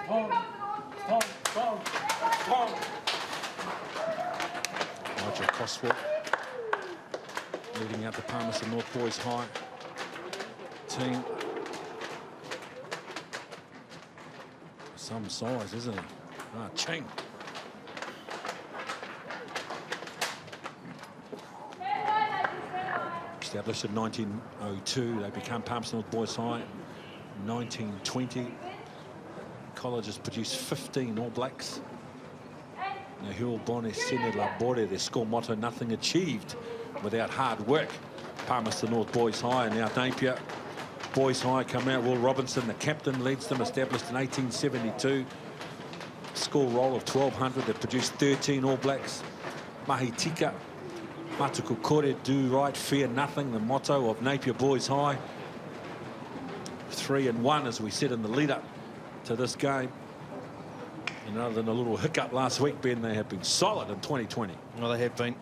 Nigel Cosworth leading out the Palmerston North Boys High team. Some size, isn't he? Ah, Ching. Established in 1902, they became Palmerston North Boys High in 1920. College has produced 15 All Blacks. Nahul Bone Sene Labore, their school motto, nothing achieved without hard work. Palmerston North Boys High, and now Napier Boys High come out. Will Robinson, the captain, leads them, established in 1872. School roll of 1,200, they've produced 13 All Blacks. Mahi Tika, Matuku Kore, do right, fear nothing, the motto of Napier Boys High. 3-1, as we said in the lead-up to this game. And other than a little hiccup last week, Ben, they have been solid in 2020. Well, they have been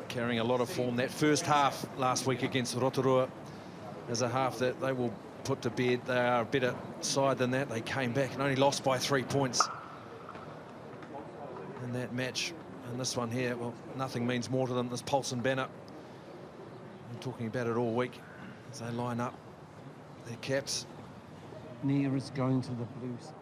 carrying a lot of form. That first half last week against Rotorua is a half that they will put to bed. They are a better side than that. They came back and only lost by 3 points in that match. And this one here, well, nothing means more to them. This Paulson banner, I'm talking about it all week as they line up their caps. Nia is going to the Blues.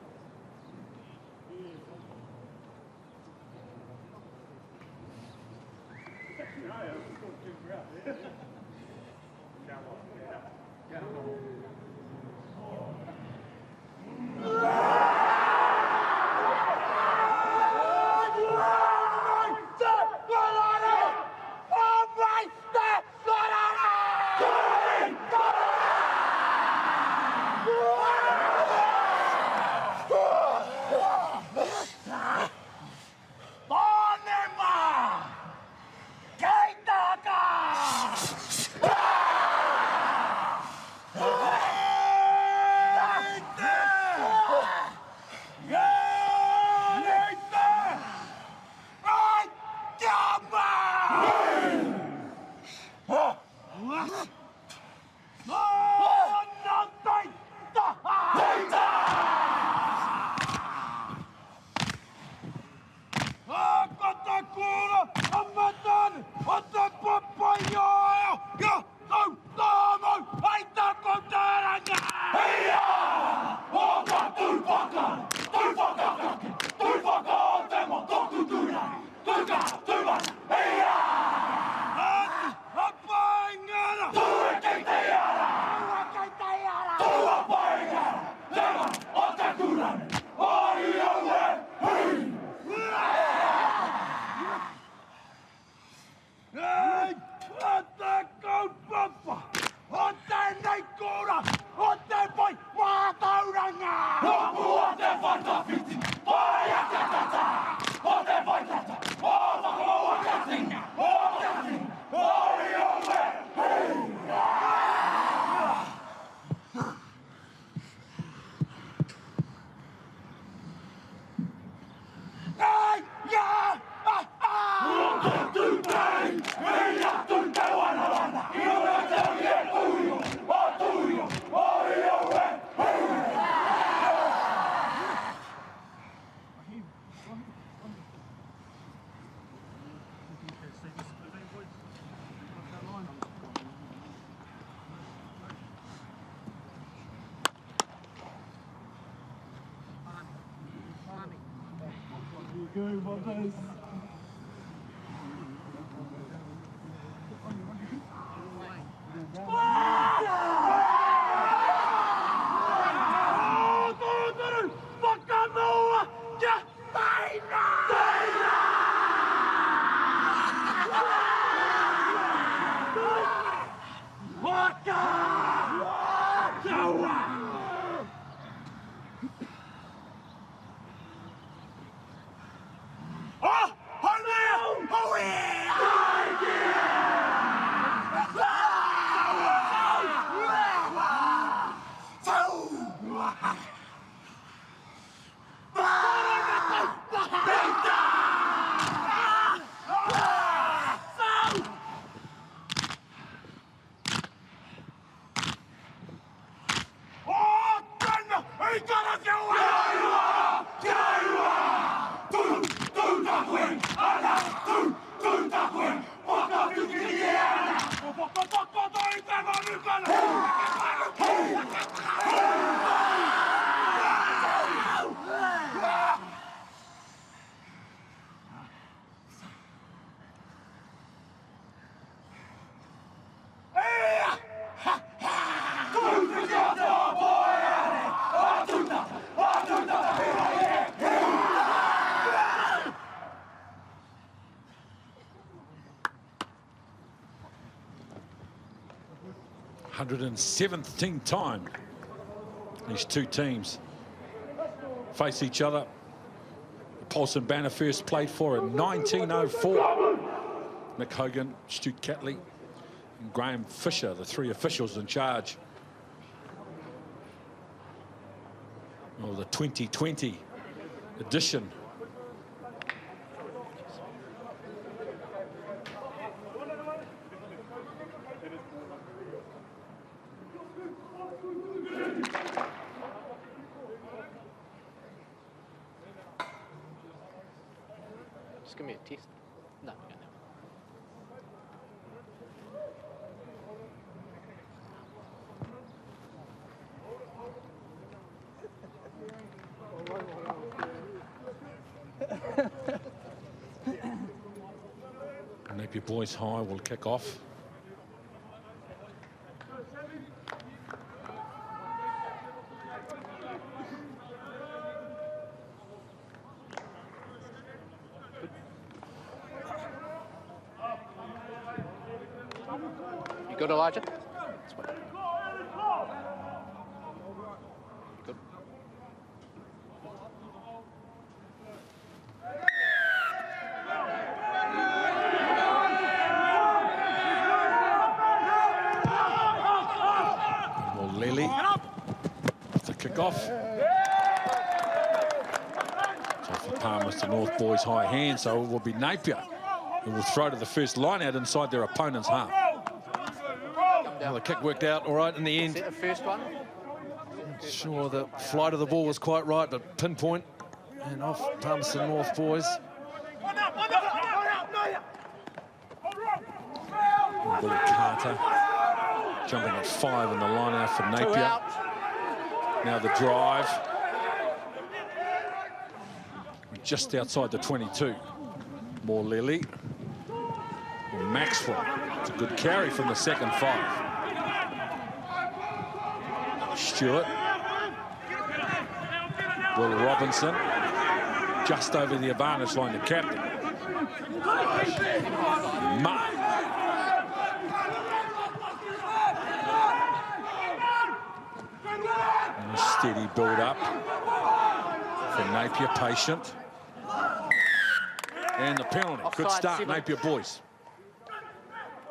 117th time these two teams face each other. The Palmerston banner first played for in 1904. Nick Hogan, Stu Catley, and Graham Fisher, the three officials in charge of the 2020 edition. Just give me a test. No, we don't know. Napier Boys High will kick off. You good, Elijah? Good. Lely with the kick-off. So for Palmerston North Boys High hand, so it will be Napier who will throw to the first line out inside their opponent's half. Well, the kick worked out all right in the end. Is that the first one? Sure, the flight of the ball was quite right, but pinpoint and off Palmerston North Boys. Bill Carter jumping at 5 in the line out for Napier. Now the drive. Just outside the 22. More Lily. Maxwell. It's a good carry from the second 5. Stewart. Will Robinson. Just over the advantage line, the captain. Mark. Steady build up for Napier, patient. And the penalty. Offside, Good start, 7. Napier Boys.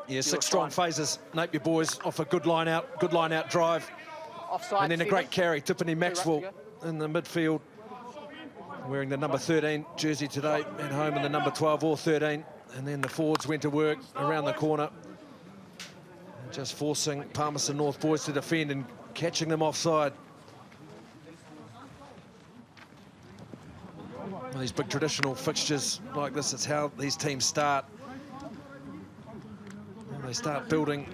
Yeah, 6 strong phases. Napier Boys off a good line out drive. Offside. And then a 7. great carry. Tiffany Maxwell to in the midfield, wearing the number 13 jersey today at home in the number 12 or 13. And then the forwards went to work around the corner, just forcing Palmerston North Boys to defend and catching them offside. Well, these big traditional fixtures like this, it's how these teams start. And they start building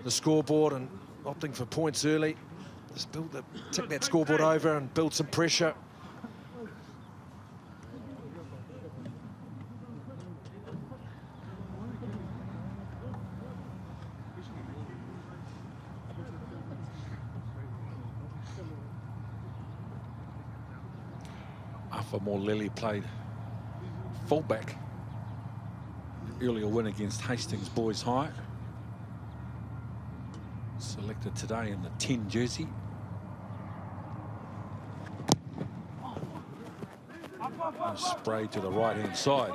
the scoreboard and opting for points early. Just tick that scoreboard over and build some pressure. More Lily played fullback. Earlier win against Hastings Boys High. Selected today in the 10 jersey. And sprayed to the right-hand side.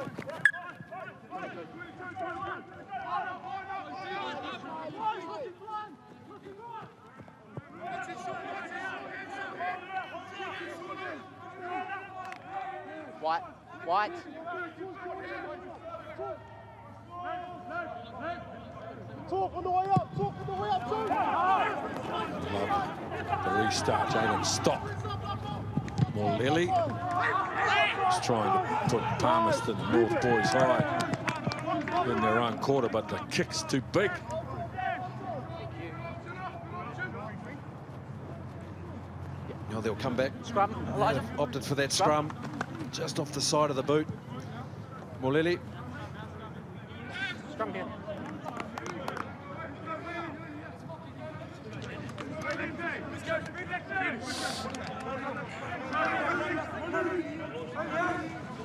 White. Talk on the way up, talk on the way up, too. Love the restart, Jalen stop. More Lily. He's trying to put Palmerston North Boys High in their own quarter, but the kick's too big. Now they'll come back. Scrum, Elijah. They've opted for that scrum, just off the side of the boot. Molili. Scrum here.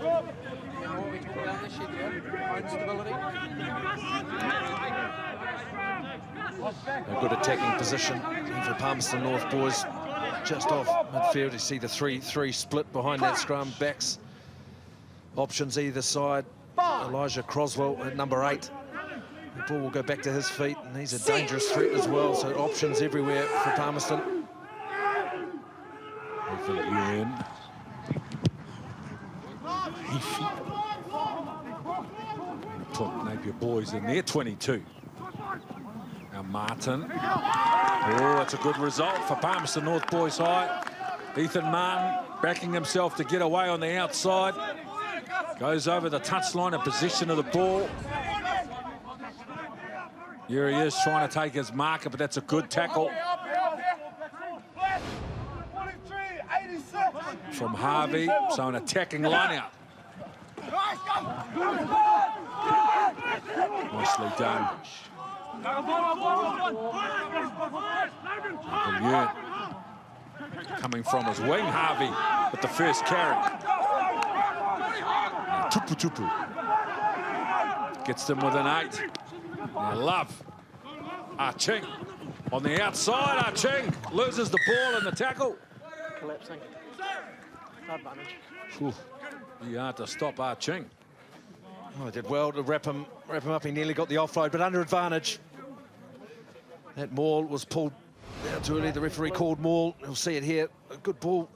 What we talk about this year, own stability. A good attacking position for Palmerston North boys. Just off midfield, you see the 3-3 split behind that scrum. Backs, options either side. Elijah Croswell at number 8. The ball will go back to his feet, and he's a dangerous threat as well. So options everywhere for Palmerston. Put Napier boys in there, 22. Now Martin. Oh, that's a good result for Palmerston North boys high. Ethan Martin backing himself to get away on the outside. Goes over the touchline in possession of the ball. Here he is trying to take his marker, but that's a good tackle from Harvey. So an attacking line out. Nicely done. Villiers coming from his wing, Harvey with the first carry. Tupu Tupu gets them within 8. Now Love. Ching on the outside. Ching loses the ball in the tackle. Collapsing. No advantage. You hard to stop Ching. Oh, did well to wrap him up. He nearly got the offload, but under advantage. That maul was pulled out too early. The referee called maul. You'll see it here. A good ball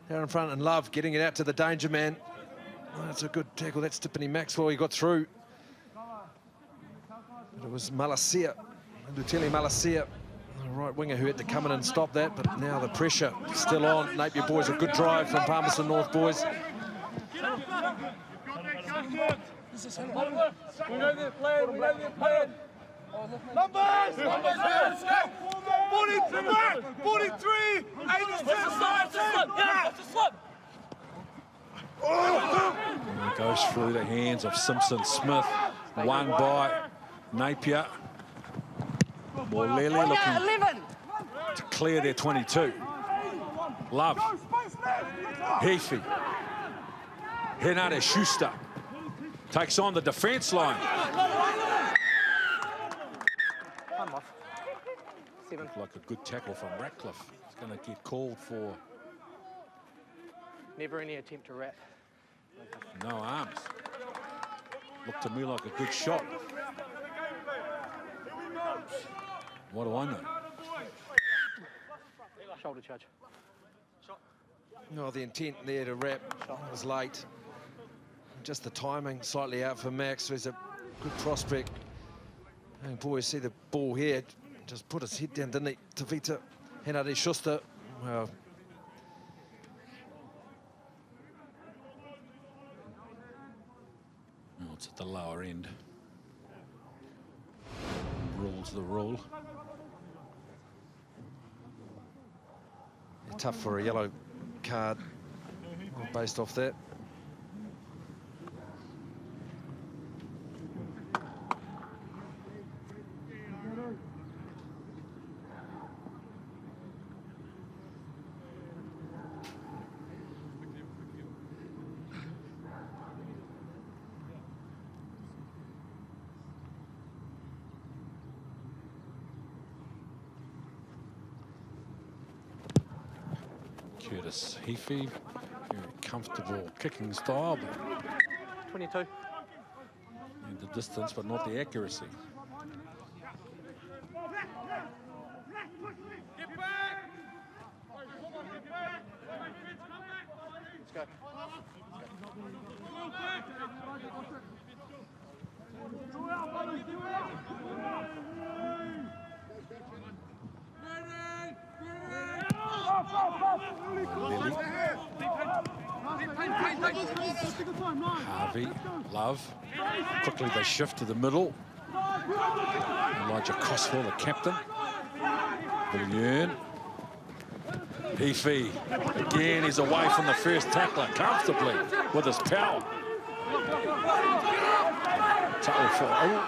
down in front, and Love getting it out to the danger man. Oh, that's a good tackle. That's Tiffany Maxwell. He got through. But it was Malasia, Luteli Malasia, the right winger, who had to come in and stop that. But now the pressure still on. Napier boys, a good drive from Palmerston North boys. We know their plan, we know their plan. Numbers! 43, 86, It goes through the hands of Simpson Smith. Won by Napier. Morlelli looking to clear their 22. Love. Heafy. Henare Schuster takes on the defence line. I'm off. 7. Looked like a good tackle from Ratcliffe. He's going to get called for Never any attempt to wrap. no arms. Looked to me like a good shot. What do I know? Shoulder charge. No, the intent there to wrap was late. Just the timing slightly out for Max, who's a good prospect. And boys, see the ball here. Just put his head down, didn't he? Tavita Henare Schuster. Well, Oh, it's at the lower end. Rule's the rule. tough for a yellow card based off that. Curtis Heafy, very comfortable kicking style, but 22. in the distance, but not the accuracy. Let's go. Lily. Harvey, Love. Quickly they shift to the middle. Elijah Croswell, the captain. Villiers. Heafy. Again, he's away from the first tackler comfortably with his power. Tackle for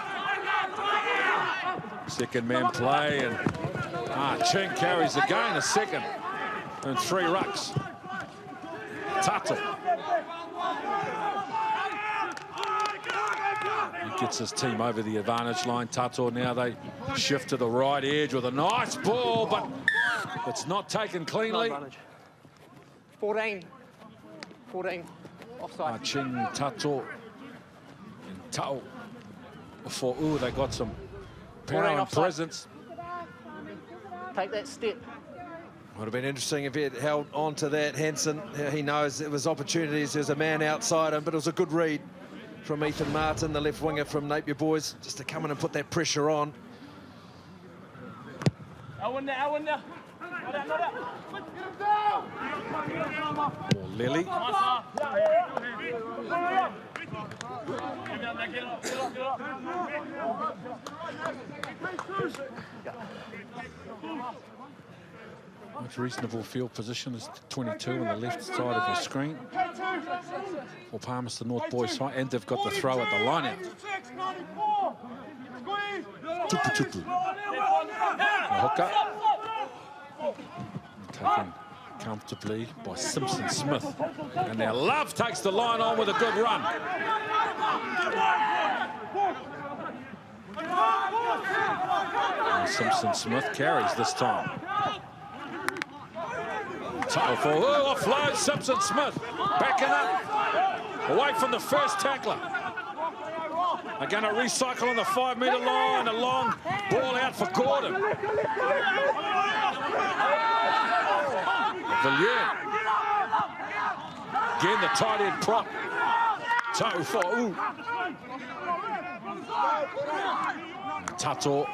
second man play, and Ching carries again a second and 3 rucks. Tuttle. gets his team over the advantage line. Tato now they shift to the right edge with a nice ball, but it's not taken No cleanly. advantage. 14. 14. Offside. Ching, Tato, and Tao. For they got some power and offside. presence. Take that step. Would have been interesting if he had held on to that. Hansen, he knows there was opportunities. There's a man outside him, but it was a good read from Ethan Martin, the left winger from Napier boys, just to come in and put that pressure on. Or Lily. Much reasonable field position is 22 on the left side of your screen for Palmerston North boys side, and they've got the throw at the line out. Tupu. A hooker. Taken comfortably by Simpson Smith. And now Love takes the line on with a good run. And Simpson Smith carries this time. Offload Simpson Smith. Backing up. Away from the first tackler. They're going to recycle on the 5-metre line. A long ball out for Gordon. Villiers. Again, the tight end prop. Tato.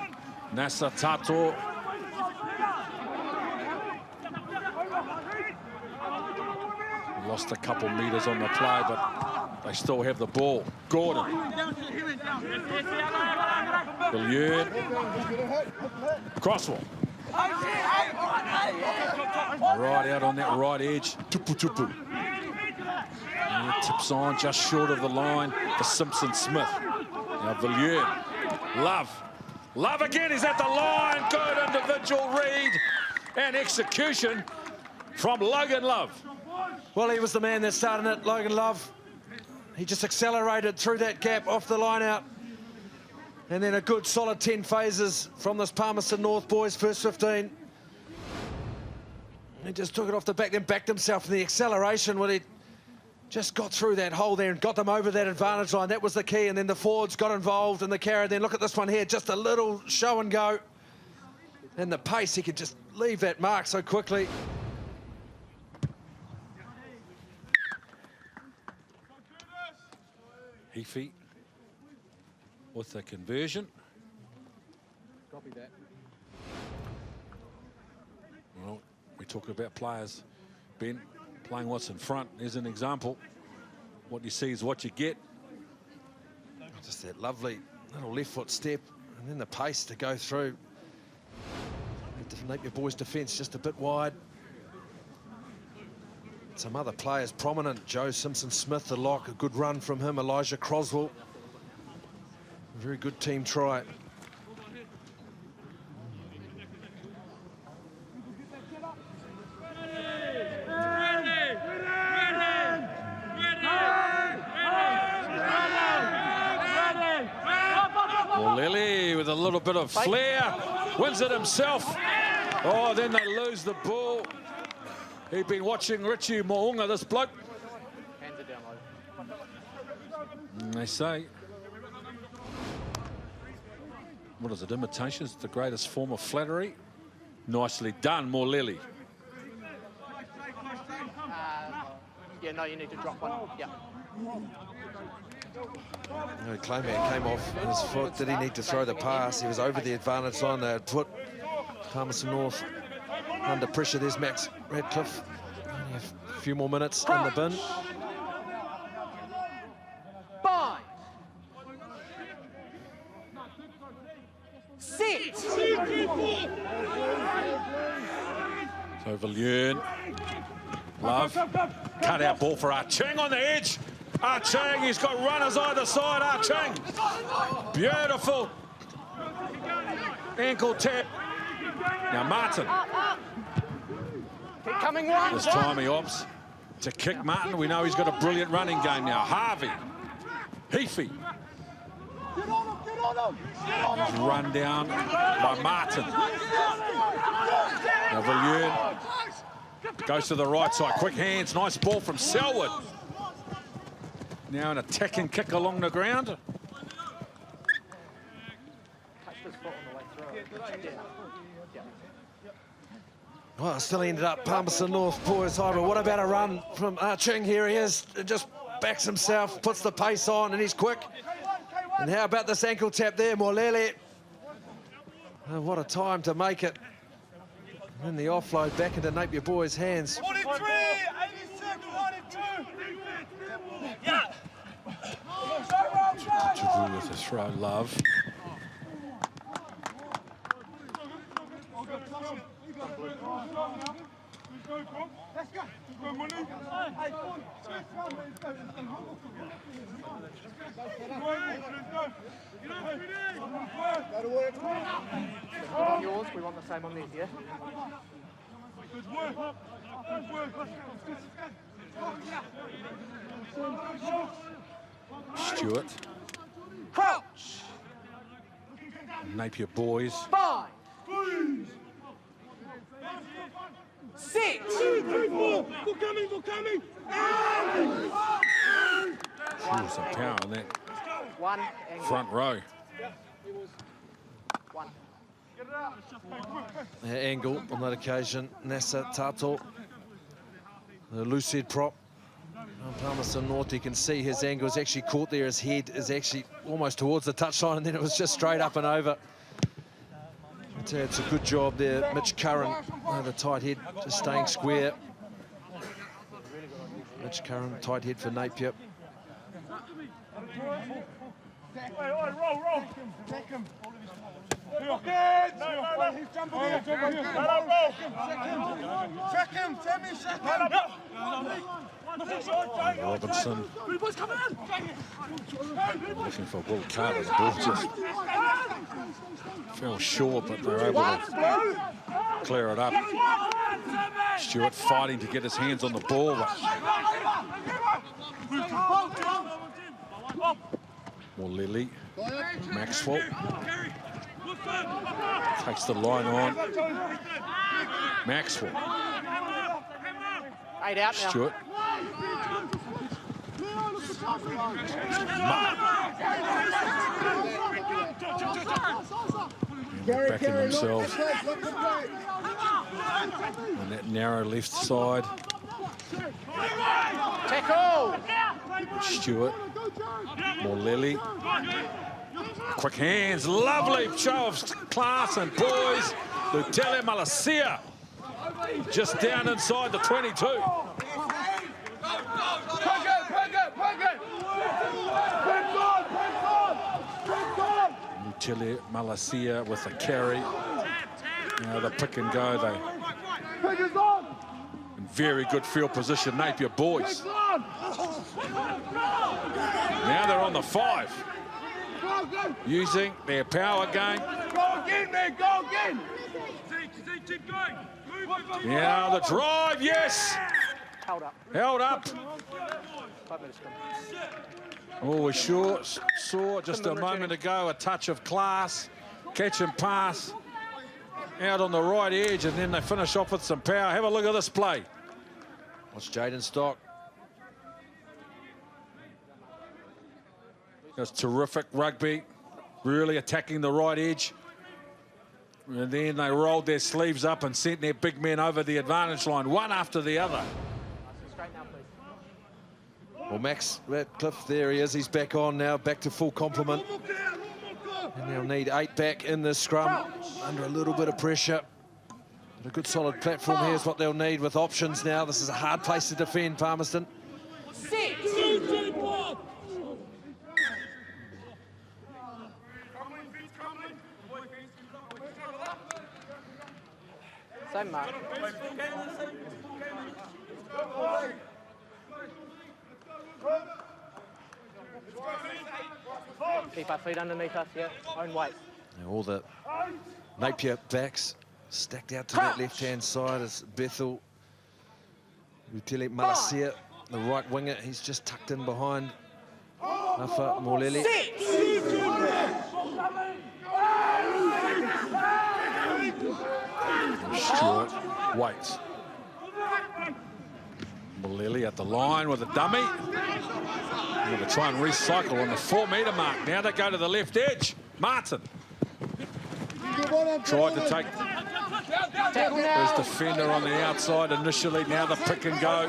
Nasser Tato. Lost a couple metres on the play, but they still have the ball. Gordon. Villiers. Crosswell. Right out on that right edge. Tupu. And it tips on just short of the line for Simpson Smith. Now Villiers. Love again, he's at the line. Good individual read and execution from Logan Love. Well, he was the man that started it, Logan Love. He just accelerated through that gap off the line out. And then a good solid 10 phases from this Palmerston North boys, first 15. He just took it off the back, then backed himself in the acceleration when he just got through that hole there and got them over that advantage line. That was the key. And then the forwards got involved in the carry. Then look at this one here, just a little show and go. And the pace, he could just leave that mark so quickly. Heafy with the conversion. Copy that. Well, we talk about players, Ben, playing what's in front. Here's an example. What you see is what you get. Just that lovely little left foot step and then the pace to go through. Napier boys' defence just a bit wide. Some other players prominent. Joe Simpson-Smith, the lock, a good run from him. Elijah Croswell. A very good team try. Well, Lily with a little bit of flair, wins it himself. Oh, then they lose the ball. He'd been watching Richie Mo'unga, this bloke. Hands are down low. And they say, what is it, imitation is the greatest form of flattery? Nicely done, more Lily. Yeah, no, you need to drop one. Yeah. No, Clayman came off his foot. Did he need to throw the pass? He was over the advantage line. They had put Palmerston North under pressure. There's Max Radcliffe. Only a few more minutes in the bin. 5, 6. So Villiers, Love, cut out ball for Ching on the edge. Ching, he's got runners either side. Ching, beautiful ankle tap. Now Martin. Keep coming one. This time he opts to kick Martin. We know he's got a brilliant running game now. Harvey, Heafy, Run down by Martin. Now Villiers goes to the right side. Quick hands. Nice ball from Selwood. Now an attacking kick along the ground. Touched his foot on the way through. Yeah. Well, it still ended up Palmerston North boys high, but what about a run from Ching? Here he is, just backs himself, puts the pace on, and he's quick. And how about this ankle tap there, Morlele? Oh, what a time to make it. And the offload back into Napier boys' hands. 43, 86, 92. Yeah. To do with the throw, Love. On yours, we want the same on these, yeah? Stewart. Crouch! Napier boys. 5, 6. We're coming. Some power in that 1 angle. front row. 1. Angle on that occasion, Nasa Tato, the loose head prop. On Palmerston North, you can see his angle is actually caught there. His head is actually almost towards the touchline, and then it was just straight up and over. I tell you, it's a good job there. Mitch Curran, the tight head, just staying square. Mitch Curran, tight head for Napier. Roll. Robinson. Looking for Will Carter. The ball just fell short, but they're able to clear it up. Stewart fighting to get his hands on the ball. More Lily. Maxwell. Takes the line on. Maxwell. 8 out now. Stewart. Backing themselves on that narrow left side. Tackle! Stewart. More Lily. Quick hands, lovely show of class and poise. Lutele Malasia just down inside the 22. Lutele Malasia with the carry. Now the pick and go. They in very good field position, Napier boys. Now they're on the 5. Using their power game. Go again, man, go again. Now the drive, yes. Held up. Held up. 5 minutes gone. Oh, we sure saw just a moment ago a touch of class. Catch and pass. Out on the right edge, and then they finish off with some power. Have a look at this play. Watch Jaden Stock. That's terrific rugby. Really attacking the right edge. And then they rolled their sleeves up and sent their big men over the advantage line, one after the other. Straight now, please. Well, Max Ratcliffe, there he is. He's back on now, back to full complement. And they'll need 8 back in this scrum, under a little bit of pressure. But a good solid platform here is what they'll need with options now. This is a hard place to defend, Palmerston. 6. Same mark. Keep our feet underneath us, yeah. Own weight. Now all the Napier backs stacked out to that left-hand side as Bethel. Utile Malasia, the right winger, he's just tucked in behind Afa Moleli. Stewart waits. Moleli at the line with a dummy. They're going to try and recycle on the 4-metre mark. Now they go to the left edge. Martin tried to take his defender on the outside initially. Now the pick and go.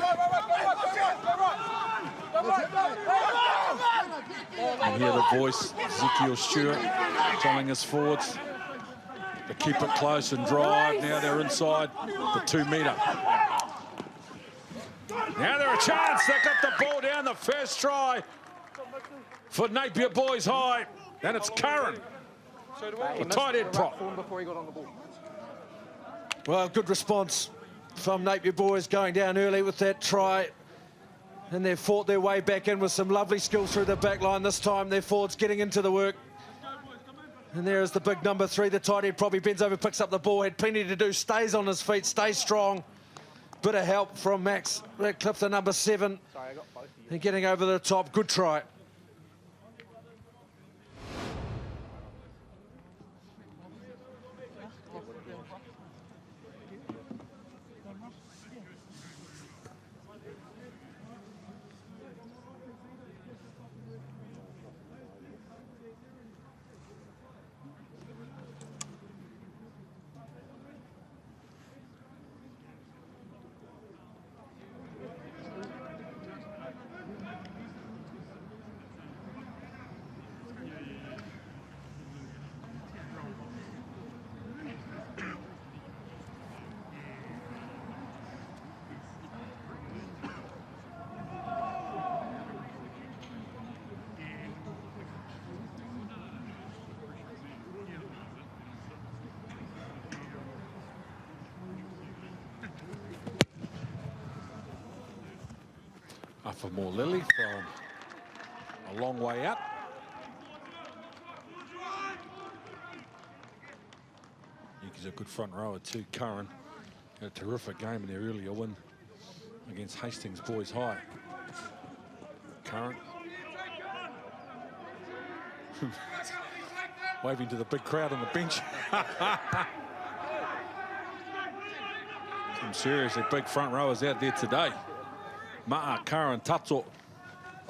And hear the voice, Ezekiel Stewart telling his forwards to keep it close and drive. Now they're inside the 2-metre. Now they're a chance. They got the ball down the first try for Napier Boys High. And it's Curran, the tight end prop. Well, good response from Napier Boys going down early with that try. And they've fought their way back in with some lovely skills through the back line. This time their forwards getting into the work. And there is the big number 3, the tight end prop. He bends over, picks up the ball, had plenty to do, stays on his feet, stays strong. Bit of help from Max Radcliffe, the number 7. And getting over the top, good try. For more Lily from a long way out. He's a good front rower too. Curran had a terrific game in their earlier win against Hastings Boys High. Curran waving to the big crowd on the bench. Some seriously big front rowers out there today. Ma'a, Curran, Tato.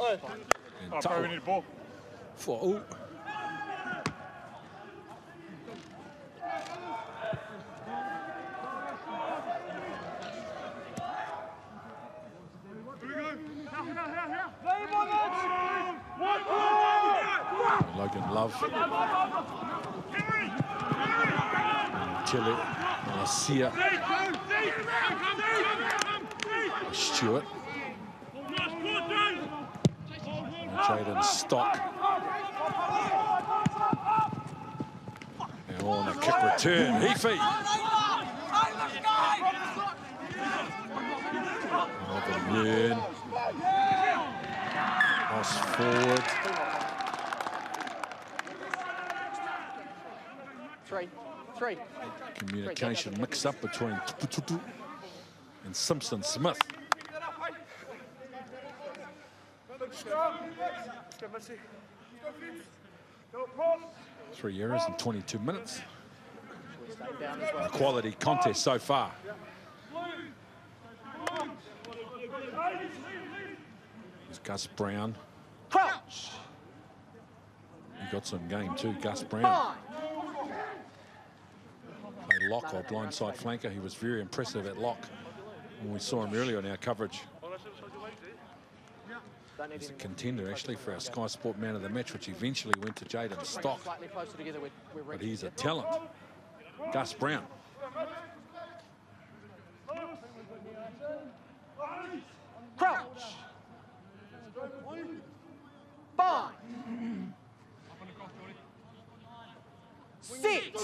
And we need a ball. For Logan Love. Chile, Malacia. Stewart. Jaden Stock. And on a kick return, Heafy. Another Cross forward. Three. Communication mix up between Tupututu and Simpson Smith. 3 errors in 22 minutes. A quality contest so far. There's Gus Brown. Crouch. He got some game too, Gus Brown. Play lock or blindside flanker. He was very impressive at lock when we saw him earlier in our coverage. He's a contender actually for our Sky Sport Man of the Match, which eventually went to Jaden Stock. But he's a talent. Gus Brown. Crouch. 5. 6.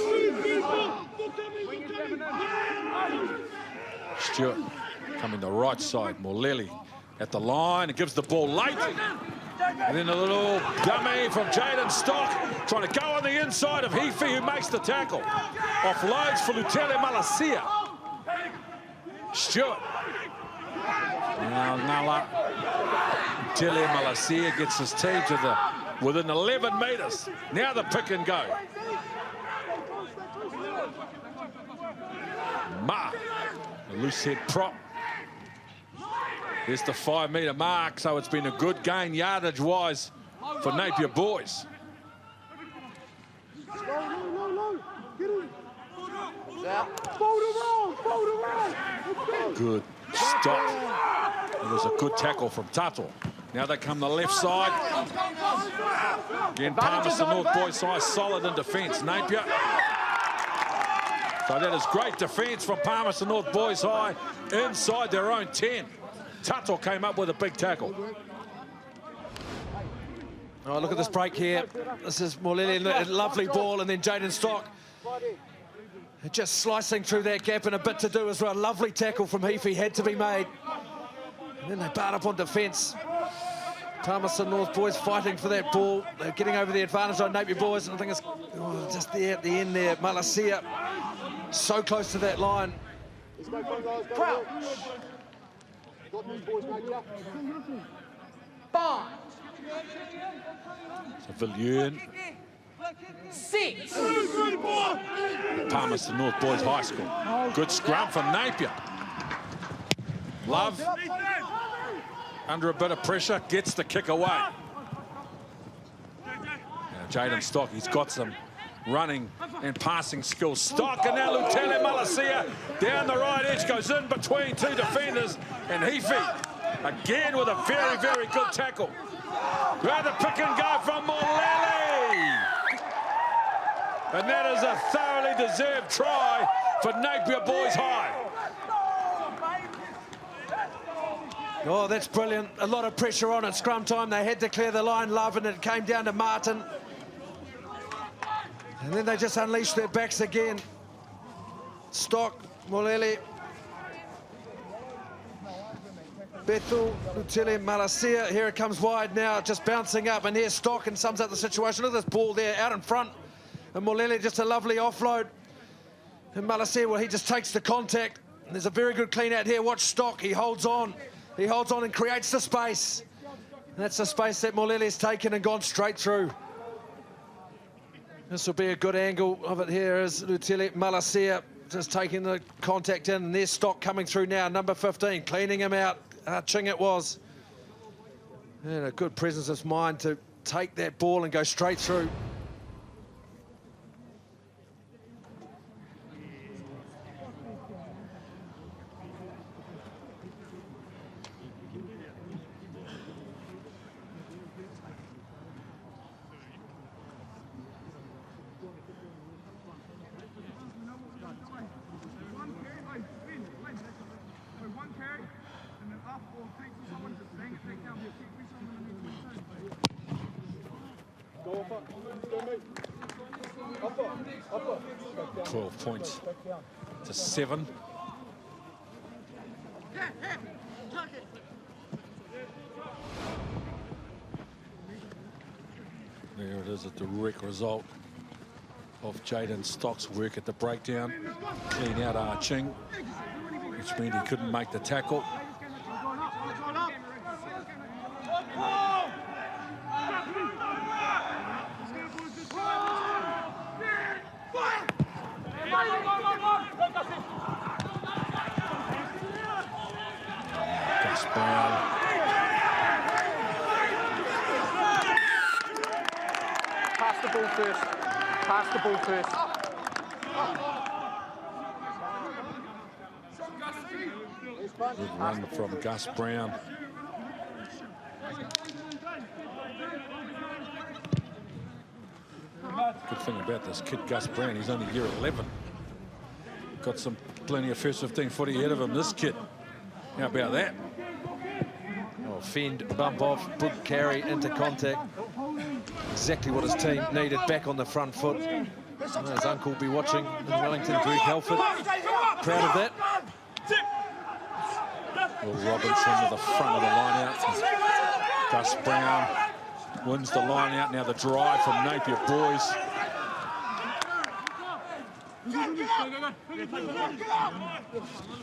Stewart coming the right side. Moleli at the line. It gives the ball late. And then a little dummy from Jaden Stock. Trying to go on the inside of Heafy, who makes the tackle. Offloads for Lutele Malacia. Stewart. Now Ngala Lutele Malasia gets his team to within 11 metres. Now the pick and go. Ma, a loose head prop. There's the 5-metre mark, so it's been a good gain yardage-wise for Napier boys. Good stop. It was a good tackle from Tato. Now they come the left side. Again, Palmerston North boys side solid in defence. Napier. So that is great defence from Palmerston North boys high inside their own 10. Tato came up with a big tackle. Oh, look at this break here. This is Morlelli, a lovely ball, and then Jaden Stock just slicing through that gap, and a bit to do as well. Lovely tackle from Heafy had to be made. And then they barred up on defence. Palmerston North boys fighting for that ball. They're getting over the advantage on Napier boys, and I think it's just there at the end there. Malasia so close to that line. Crouch. 5. So Villiers. 6. Palmerston North boys high school. Good scrum from Napier. Love. Under a bit of pressure, gets the kick away. Now Jaden Stock, he's got some running and passing skills. Stock, and now Lutele Malasia down the right edge, goes in between two defenders, and Heafy again with a very, very good tackle. Grab the pick and go from Morlelli. And that is a thoroughly deserved try for Napier boys high. Oh, that's brilliant. A lot of pressure on at scrum time. They had to clear the line, Love, and it came down to Martin. And then they just unleashed their backs again. Stock, Morlelli, Bethel, Lutele, Malasia. Here it comes wide now, just bouncing up. And here's Stock, and sums up the situation. Look at this ball there out in front. And Morlelli, just a lovely offload. And Malasia, well, he just takes the contact. And there's a very good clean out here. Watch Stock, he holds on. He holds on and creates the space. And that's the space that Morlelli has taken and gone straight through. This will be a good angle of it here as Lutele Malasia just taking the contact in. And there's Stock coming through now, number 15, cleaning him out. Ching it was. And a good presence of mind to take that ball and go straight through. Upper. 12 points to 7. There it is, a direct result of Jaden Stock's work at the breakdown. Clean out Ching, which meant he couldn't make the tackle. Gus Brown. Pass the ball first. Pass the ball first. Good run from Gus Brown. Good thing about this kid, Gus Brown, he's only year 11. Got plenty of first 15 footy ahead of him, this kid. How about that? Oh, fend, bump off, good carry into contact. Exactly what his team needed, back on the front foot. His uncle will be watching in Wellington, Greg Halford. Proud of that. Will Robinson to the front of the line out. Gus Brown wins the line out. Now the drive from Napier boys. And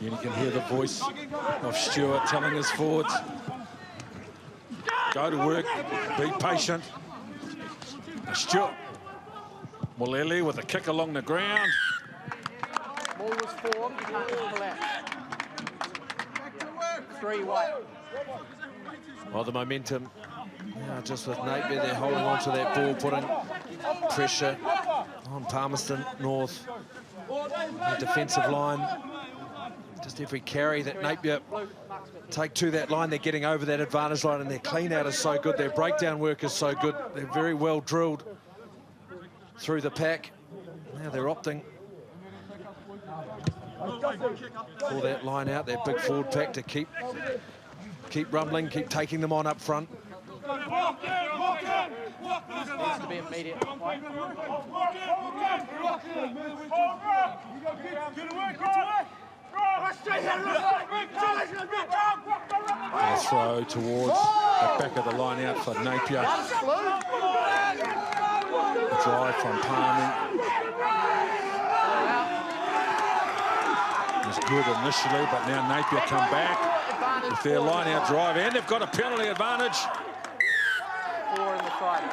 you can hear the voice of Stewart telling his forwards, Go to work, be patient. Stewart. Mulele with a kick along the ground. Ball was formed, you can't just collapse. 3 way. Well, the momentum, just with Napier, they're holding on to that ball, putting pressure on Palmerston North. The defensive line, just every carry that Napier take to that line, they're getting over that advantage line, and their clean out is so good, their breakdown work is so good. They're very well drilled through the pack. Now they're opting for that line out, that big forward pack to keep rumbling, keep taking them on up front. Needs to be immediate. And a throw towards the back of the line out for Napier. A drive from Palmy. It was good initially, but now Napier come back with their line out drive, and they've got a penalty advantage. 4 in the side.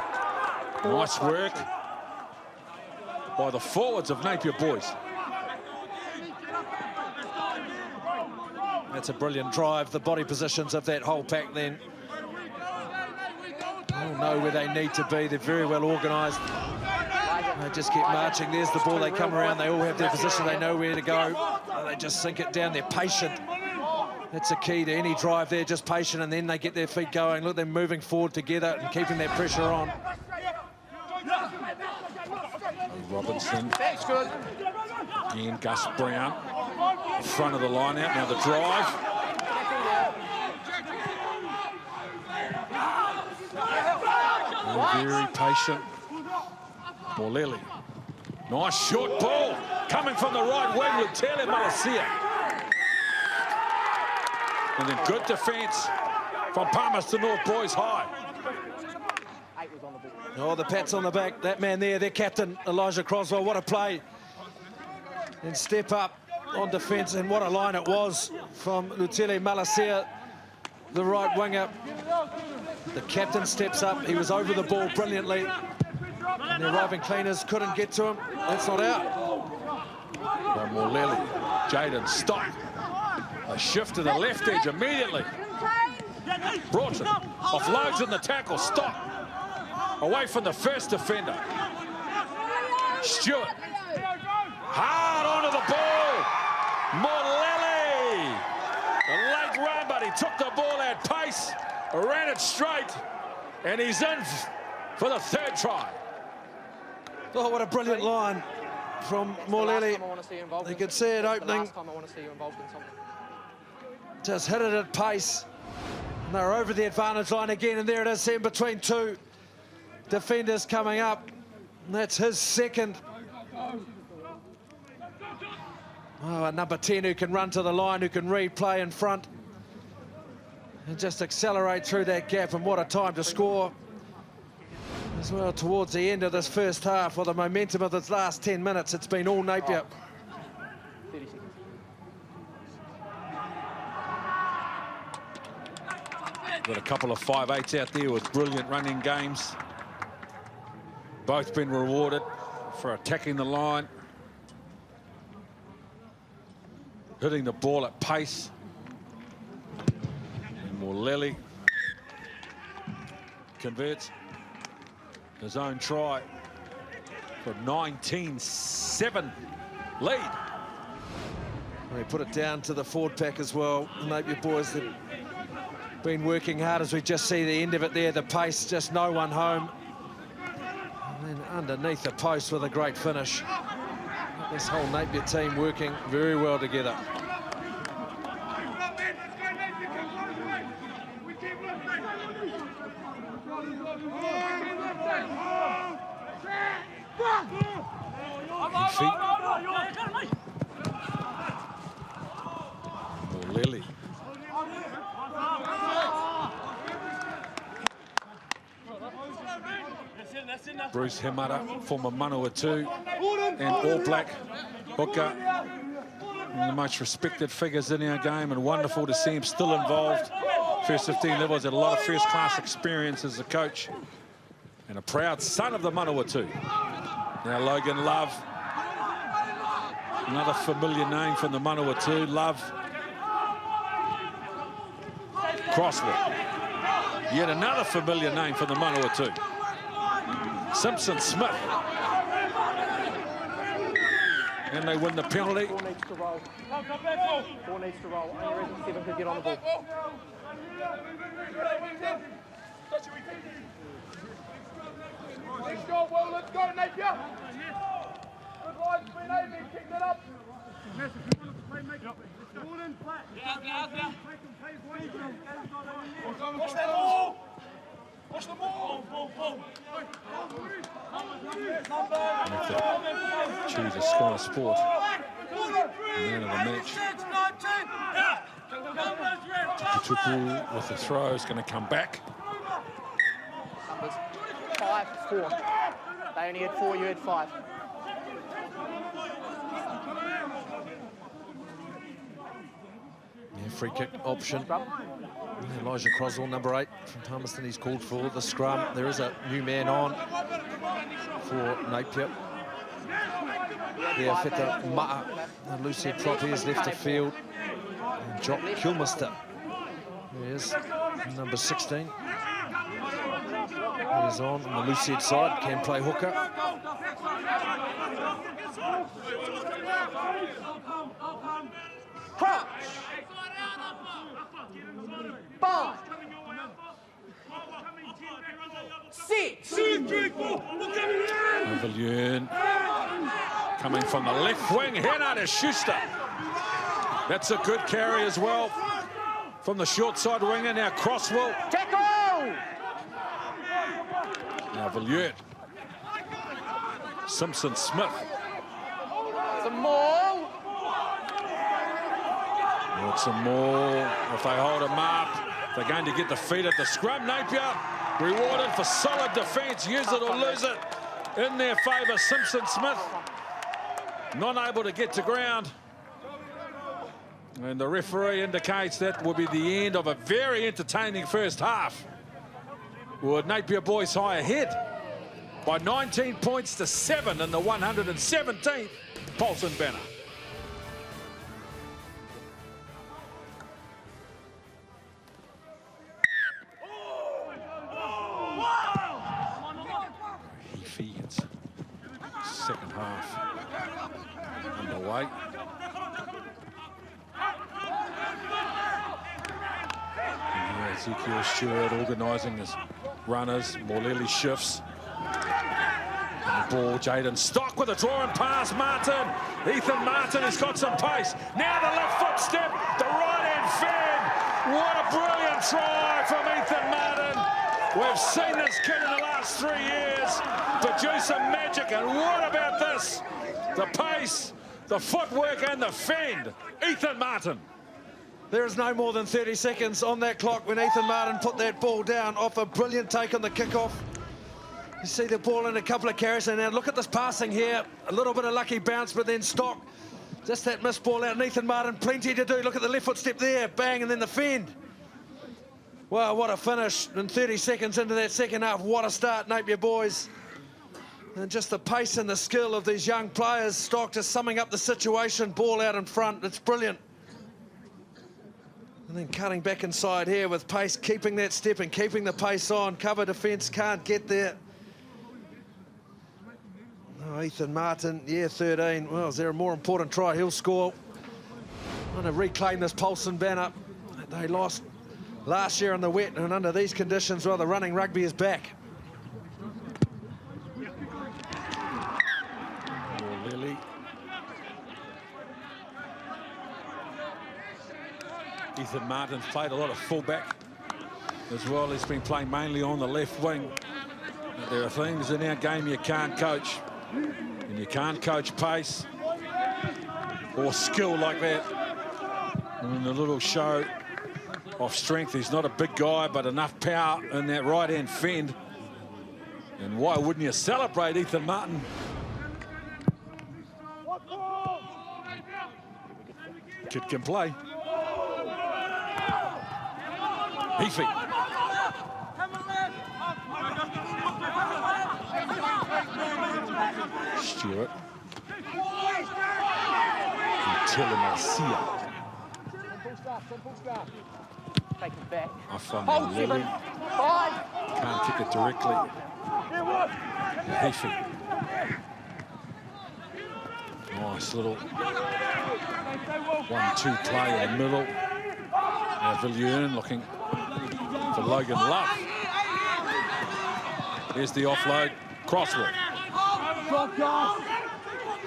Nice work by the forwards of Napier boys. That's a brilliant drive. The body positions of that whole pack then all know where they need to be. They're very well organised. They just keep marching. There's the ball. They come around. They all have their position. They know where to go. They just sink it down. They're patient. That's a key to any drive there, just patient, and then they get their feet going. Look, they're moving forward together and keeping that pressure on. Robinson. That's good. And Gus Brown in front of the line out. Now the drive. Very patient. Mulele. Nice short ball coming from the right wing with Taylor Malasia. And then good defence from Palmerston North boys high. Oh, the pats on the back. That man there, their captain, Elijah Croswell. What a play. And step up on defence, and what a line it was from Lutele Malasia, the right winger. The captain steps up. He was over the ball brilliantly. And the arriving cleaners couldn't get to him. That's not out. By Mulele. Jaden stop. A shift to the left edge immediately. Broughton offloads in the tackle. Stop. Away from the first defender. Stewart. Hard onto the ball. Mulele. A late run, but he took the ball at pace, ran it straight, and he's in for the 3rd try. Oh, what a brilliant line from Mulele. You could see it opening. Last time I want to see you involved in something. Just hit it at pace. And they're over the advantage line again, and there it is in between 2 defenders coming up. And that's his 2nd. Oh, a number 10 who can run to the line, who can read play in front and just accelerate through that gap. And what a time to score as well towards the end of this first half. Well, the momentum of this last 10 minutes, it's been all Napier. 30 seconds. Got a couple of 5'8" out there with brilliant running games. Both been rewarded for attacking the line, hitting the ball at pace. And Mulele converts his own try for a 19-7 lead. We put it down to the forward pack as well. Napier boys have been working hard, as we just see the end of it there. The pace, just no one home. And then underneath the post with a great finish. This whole Napier team working very well together. Feet. Mulele. Bruce Hemara, former Manawatu and All Black hooker, one of the most respected figures in our game, and wonderful to see him still involved first 15 levels, had a lot of first-class experience as a coach and a proud son of the Manawatu. Now Logan Love, another familiar name from the Manawatu. Love, Crosswell, yet another familiar name from the Manawatu. Simpson Smith, and they win the penalty. 4 needs to roll. 4 needs to roll. Only reason 7 could get on the ball. Let's go, well, let's go, Napier. Good lines, been able to kick that up. Watch that ball. Watch the ball. Choose a Sky Sport man of the match. Tupu with the throw is going to come back. Numbers 5, 4. They only had 4, you had 5. Yeah, free kick option. Elijah Croswell, number 8 from Palmerston. He's called for the scrum. There is a new man on for Napier. Yeah, Feta Ma'a, the loose head prop, has left the field. And Jock Kilmister, there's number 16. He's on the loose head side, can play hooker. Crouch. 5. 6. Villiers coming from the left wing, Hernard is Schuster. That's a good carry as well from the short side winger. Now Crosswell. Tackle. Now Villiers. Simpson Smith. Some more. It's a more. If they hold him up, they're going to get the feet at the scrum. Napier rewarded for solid defence. Use it or lose it in their favour. Simpson Smith not able to get to ground. And the referee indicates that will be the end of a very entertaining first half. With Napier Boys High ahead by 19 points to 7 in the 117th Palmerston banner. Feeds. Second half underway. And Ezekiel Stewart organising his runners. Morlelli shifts. And the ball, Jaden Stock with a draw and pass. Martin. Ethan Martin has got some pace. Now the left foot step, the right hand fed. What a brilliant try from Ethan Martin. We've seen this kid in the last 3 years produce some magic, and what about this? The pace, the footwork, and the fend. Ethan Martin. There is no more than 30 seconds on that clock when Ethan Martin put that ball down off a brilliant take on the kickoff. You see the ball in a couple of carries, and now look at this passing here. A little bit of lucky bounce, but then Stock, just that missed ball out, and Ethan Martin, plenty to do. Look at the left foot step there, bang, and then the fend. Well, what a finish. And 30 seconds into that second half, what a start, Napier boys. And just the pace and the skill of these young players. Stock just summing up the situation, ball out in front. It's brilliant. And then cutting back inside here with pace, keeping that step and keeping the pace on. Cover defence can't get there. Oh, Ethan Martin, yeah, 13. Well, is there a more important try? He'll score. Want to reclaim this Palmerston banner. They lost last year in the wet, and under these conditions, well, the running rugby is back. Lily. Ethan Martin's played a lot of fullback as well. He's been playing mainly on the left wing. But there are things in our game you can't coach. And you can't coach pace or skill like that. And a little show of strength. He's not a big guy, but enough power in that right-hand fend. And why wouldn't you celebrate Ethan Martin? Kid can play. Heafy. Stewart. Telemarcia. Take it back. From Hold Lily. 7. 5. Can't kick it directly. Heafy. Nice little 1-2 play in the middle. Now Villiers looking for Logan Love. Here's the offload. Crosswood.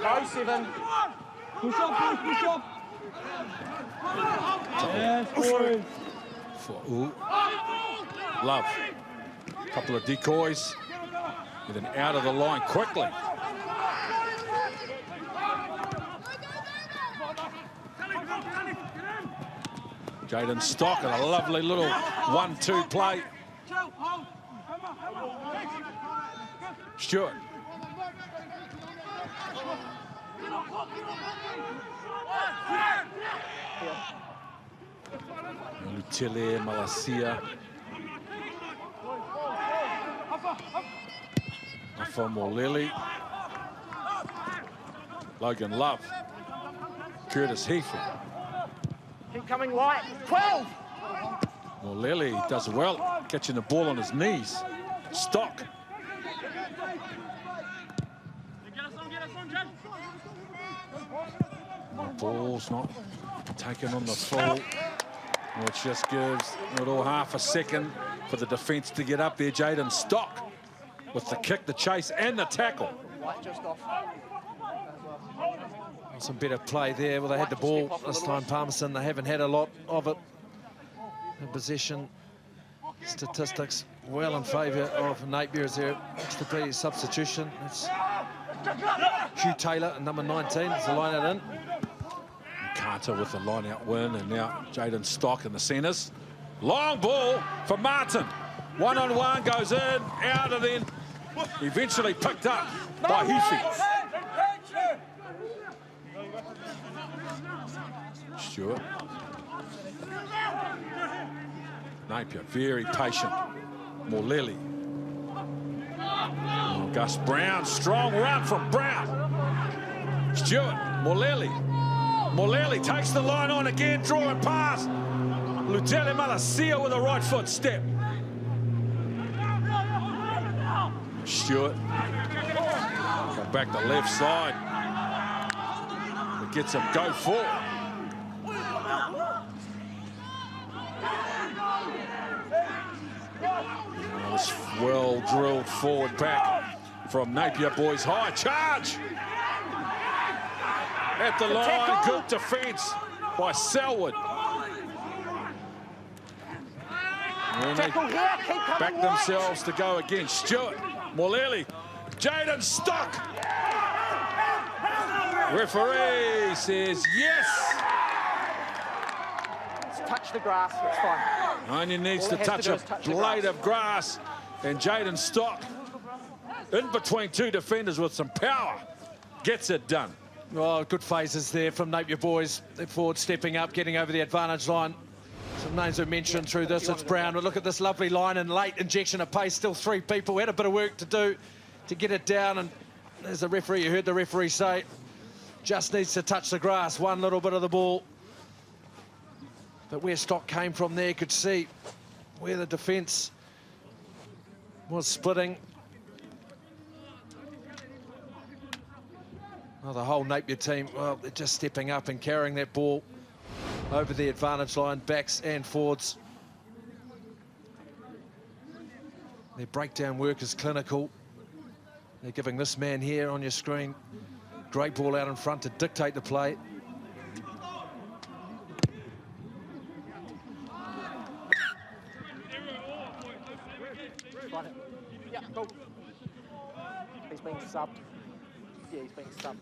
Go 7. Push up, push up. Yes, boys. For Love. Couple of decoys. With an out of the line quickly. Jaden Stock and a lovely little 1-2 play. Stewart. Lutile Malacia. For Morlelli. Logan Love. Curtis Heafy. Keep coming light. 12. Morlelli does well, catching the ball on his knees. Stock. The ball's not taken on the full, which just gives a little half a second for the defence to get up there. Jaden Stock with the kick, the chase, and the tackle. Light just off. Some better play there. Well, they had the ball this time, Palmerston. They haven't had a lot of it. The possession statistics well in favour of Napier as there looks to be a substitution. It's Hugh Taylor at number 19. It's the line-out in. Carter with the line-out win, and now Jaden Stock in the centres. Long ball for Martin. One-on-one goes in, out, and then eventually picked up by Heafy. Stewart. Napier, very patient. Morlelli. Oh, Gus Brown, strong run from Brown. Stewart, Morlelli. Morlelli takes the line on again, drawing pass. Lutele Malacia with a right foot step. Stewart. Go back to left side. It gets him go forward. This well-drilled forward pack from Napier boys. High charge. At the line, good defence by Selwood. And they back themselves to go again. Stewart, Morlelli, Jaden Stock. Referee says yes. Touch the grass, it's fine. Only needs to touch a blade of grass, and Jaden Stock, in between two defenders with some power, gets it done. Oh, good phases there from Napier boys. They're forward stepping up, getting over the advantage line. Some names are mentioned through this. It's Brown. But look at this lovely line and late injection of pace. Still 3 people. We had a bit of work to do to get it down. And there's the referee. You heard the referee say, just needs to touch the grass. One little bit of the ball. But where Stock came from there, could see where the defence was splitting. Well, the whole Napier team, well, they're just stepping up and carrying that ball over the advantage line, backs and forwards. Their breakdown work is clinical. They're giving this man here on your screen great ball out in front to dictate the play. Yeah, go. He's being subbed. Yeah, he's being subbed.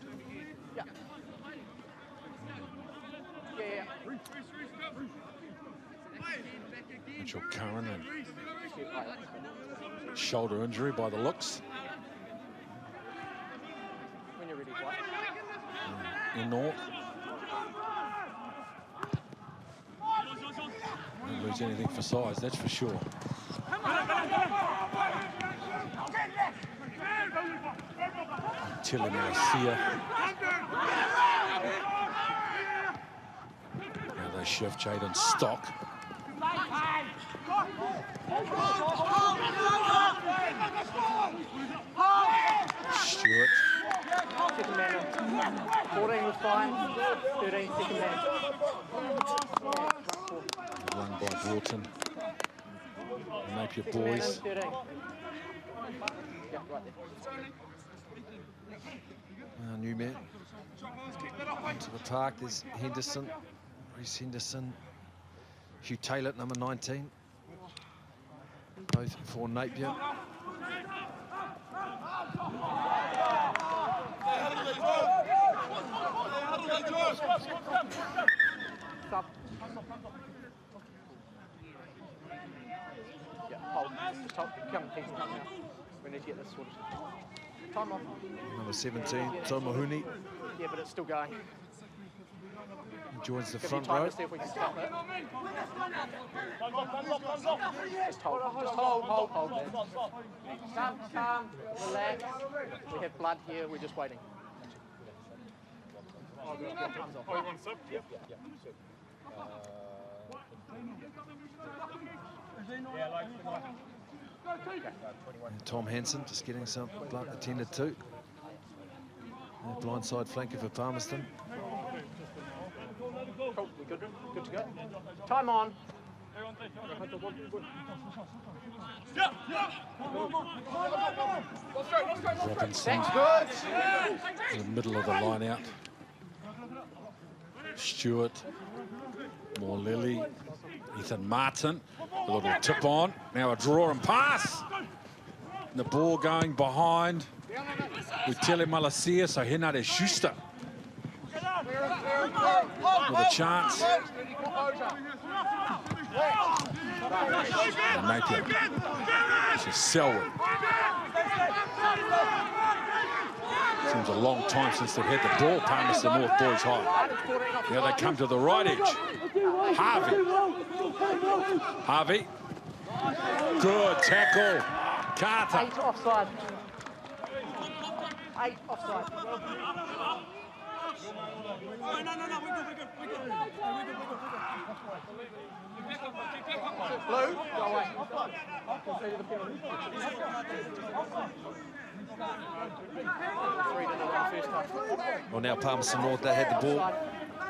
Yeah. Yeah. Mitchell Curran and shoulder injury by the looks. When you're ready, White. In all. lose anything for size, that's for sure. Tilly Napier. Now they shift Jaden Stock. Stewart. Second man. 14 was fine. 13, second man. Run by Broughton. Napier Second man boys. in 13. Yeah, right there. New man. Into the park, there's Henderson. Reece Henderson. Hugh Taylor, number 19. Both for Napier. Stop. Yeah, hold. Just hold. Come now. We need to get this sorted. Time off. Number 17, Tomahuni. Yeah, but it's still going. Joins the Give you front time row. to see if we can stop it. Just hold there. Calm, relax. We have blood here, we're just waiting. And Tom Hansen just getting some blood attended to. Blindside flanker for Palmerston. Cool, we're good to go. Time on. Robinson Thanks, good. in the middle of the line out. Stewart. More Lily. Ethan Martin. A little tip on. Now a draw and pass. And the ball going behind with Tele Malasia, so Henare Schuster with a chance. And Napier to Selwyn. Seems a long time since they've had the ball. Palmerston North boys high. Now they come to the right edge. Harvey. Good tackle. Carter. 8 offside. 8 offside. Blue, go away. Consider the penalty. 3 to the first time. Well, now Palmerston North, they had the ball.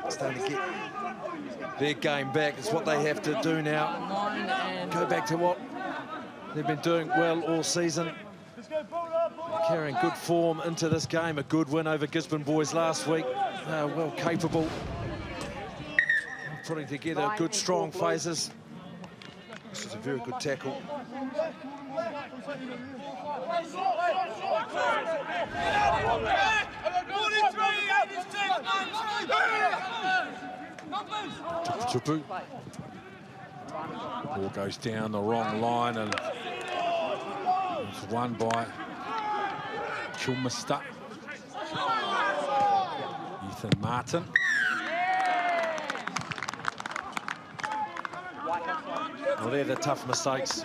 Starting to get their game back. It's what they have to do now. Go back to what they've been doing well all season. Carrying good form into this game. A good win over Gisborne boys last week. Well capable of putting together good, strong phases. This is a very good tackle. Tupu. Ball goes down the wrong line and it's won by Kilmister. Ethan Martin. Well, they're the tough mistakes.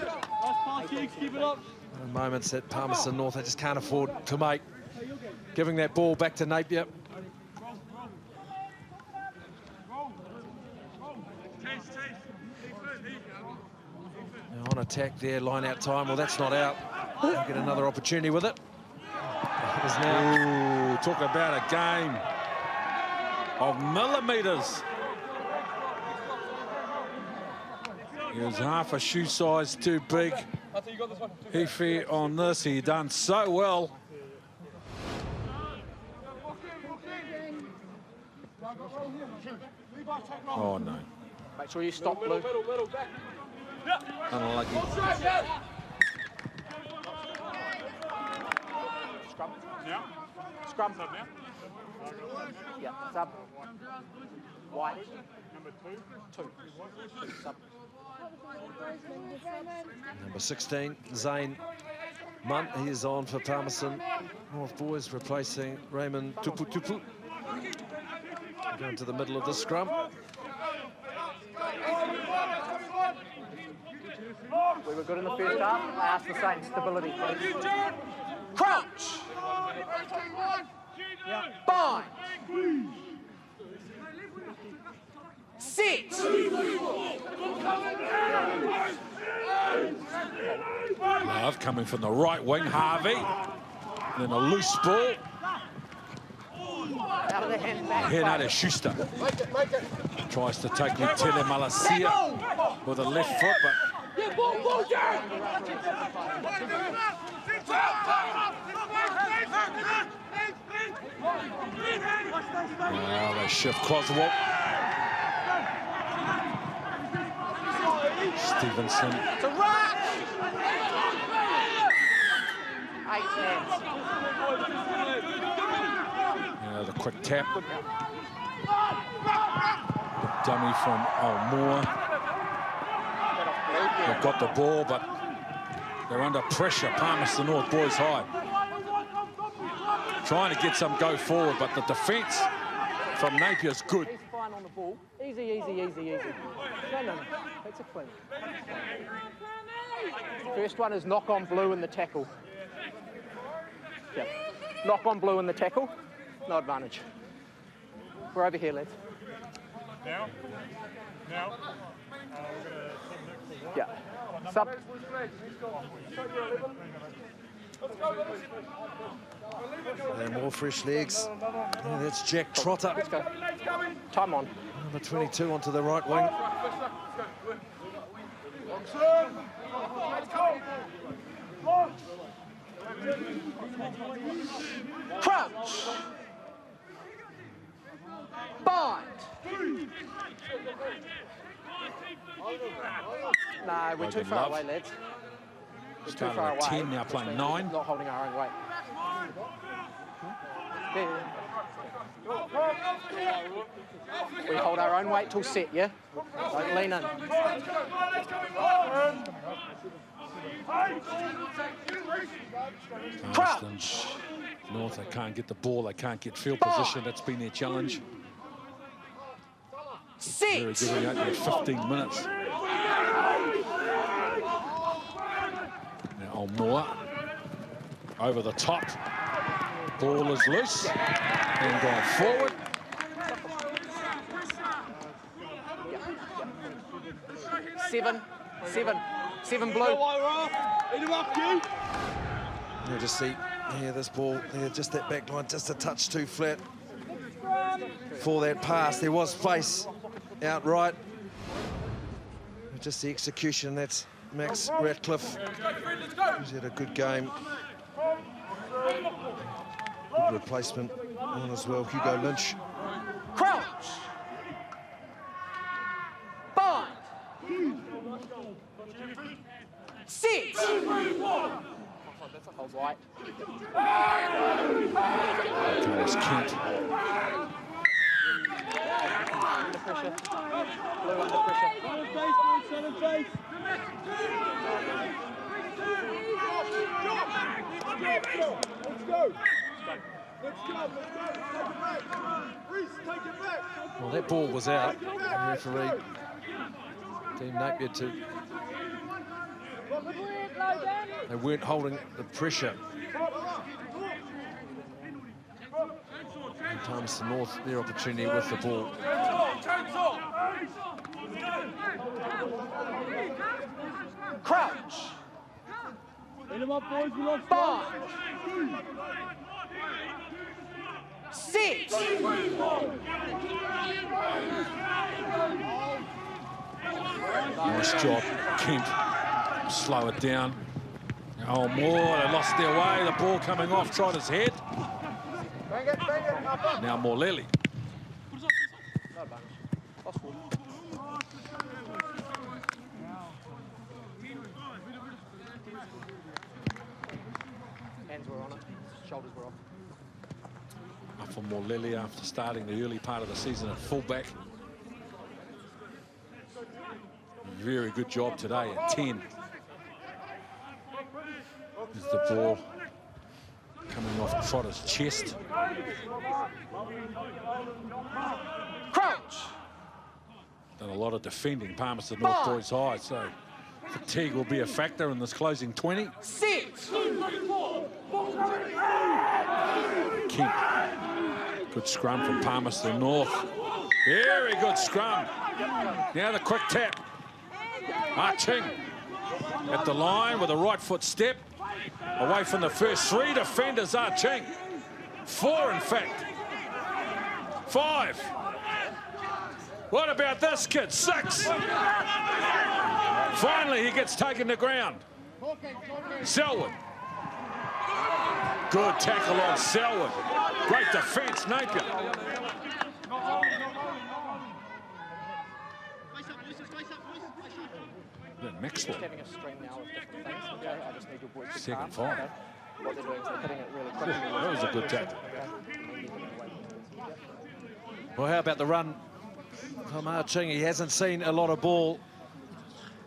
The moments that Palmerston North they just can't afford to make. Giving that ball back to Napier. Now on attack there, line out time. Well, that's not out. They'll get another opportunity with it. It is now. Ooh, talk about a game of millimetres. He was half a shoe size too big. Hefe on this, he done so well. Oh no. Make sure you stop, Blue. Unlucky. Scrum. Scrum. Yeah, sub. White. Number 2. 2. Sub. Number 16, Zane Munt. He is on for Palmerston North boys, replacing Raymond Tupu. Going to the middle of the scrum. We were good in the first half. I asked the same. Stability, please. Crouch. Bind. Sit. Love coming from the right wing, Harvey. Then a loose ball. Out of the hand back. Here now to Schuster. Tries to take Tele Malasia with a left foot, but now they shift Croswell. Stevenson. It's a rush. 8 hands. Yeah, the quick tap. The dummy from Moore. They've got the ball, but they're under pressure. Palmerston North Boys High. Trying to get some go forward, but the defence from Napier's good. He's fine on the ball. Easy, easy, easy, easy. No. That's a clean. First one is knock on blue in the tackle. Yeah. Knock on blue in the tackle. No advantage. We're over here, lads. Now? Yeah. Sub. And more fresh legs. Yeah, that's Jack Trotter. Let's go. Time on. Number 22 onto the right wing. Crouch. Bind. No, we're too far away, lads. We're too Started far at away. 10, now playing 9. Not holding our own weight. We hold our own weight till set, yeah? Don't lean in. Palmerston North, they can't get the ball, they can't get field position. That's been their challenge. Very Sit. good in the opening 15 minutes. Now Moore over the top. Ball is loose and gone forward. Seven blue. You just see, this ball, just that back line, just a touch too flat for that pass. There was space outright. Just the execution, that's Max Ratcliffe. He's had a good game. Good replacement on as well, Hugo Lynch. Crouch. Bind. Sit. Hold white. There's Kent. Under pressure. Blue under pressure. Well, that ball was out. The referee, Team Napier, they weren't holding the pressure. And Palmerston North, their opportunity with the ball. Crouch. Bind. Sit. Nice job, Kent. Slow it down. Oh, Moore, they lost their way. The ball coming off Trotter's head. Now Morlelli. No advantage. Lost ball. Hands were on it. Shoulders were off. Up for Morlelli after starting the early part of the season at fullback. Very good job today at 10. Is the ball coming off Trotter's chest. Crouch. Done a lot of defending, Palmerston North Boys High, so Fatigue will be a factor in this closing 20. Sit! Kemp. Good scrum from Palmerston North. Very good scrum. Now the quick tap. Ching at the line with a right foot step. Away from the first 3 defenders, Ching. 4, in fact. 5. What about this kid? 6. Finally, he gets taken to ground. Selwood. Good tackle on Selwood. Great defence, Napier. Maxwell. Having a string now of different things. Okay, I just need your boys to Second calm. five. Okay. What they're doing is they're hitting it really quickly. That was a good tackle. Well, how about the run from Ching? He hasn't seen a lot of ball.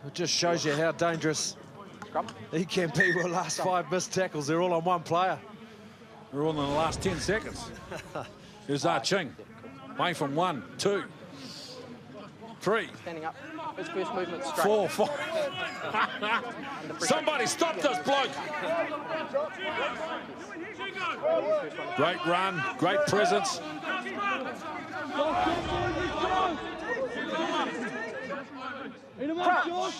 It just shows you how dangerous he can be with the last 5 missed tackles. They're all on one player. We're all in the last 10 seconds. Here's Ching. Away from 1, 2, 3. Standing up. His first movement straight. 4, 5. Somebody stop this bloke. Great run, great presence. Crouch.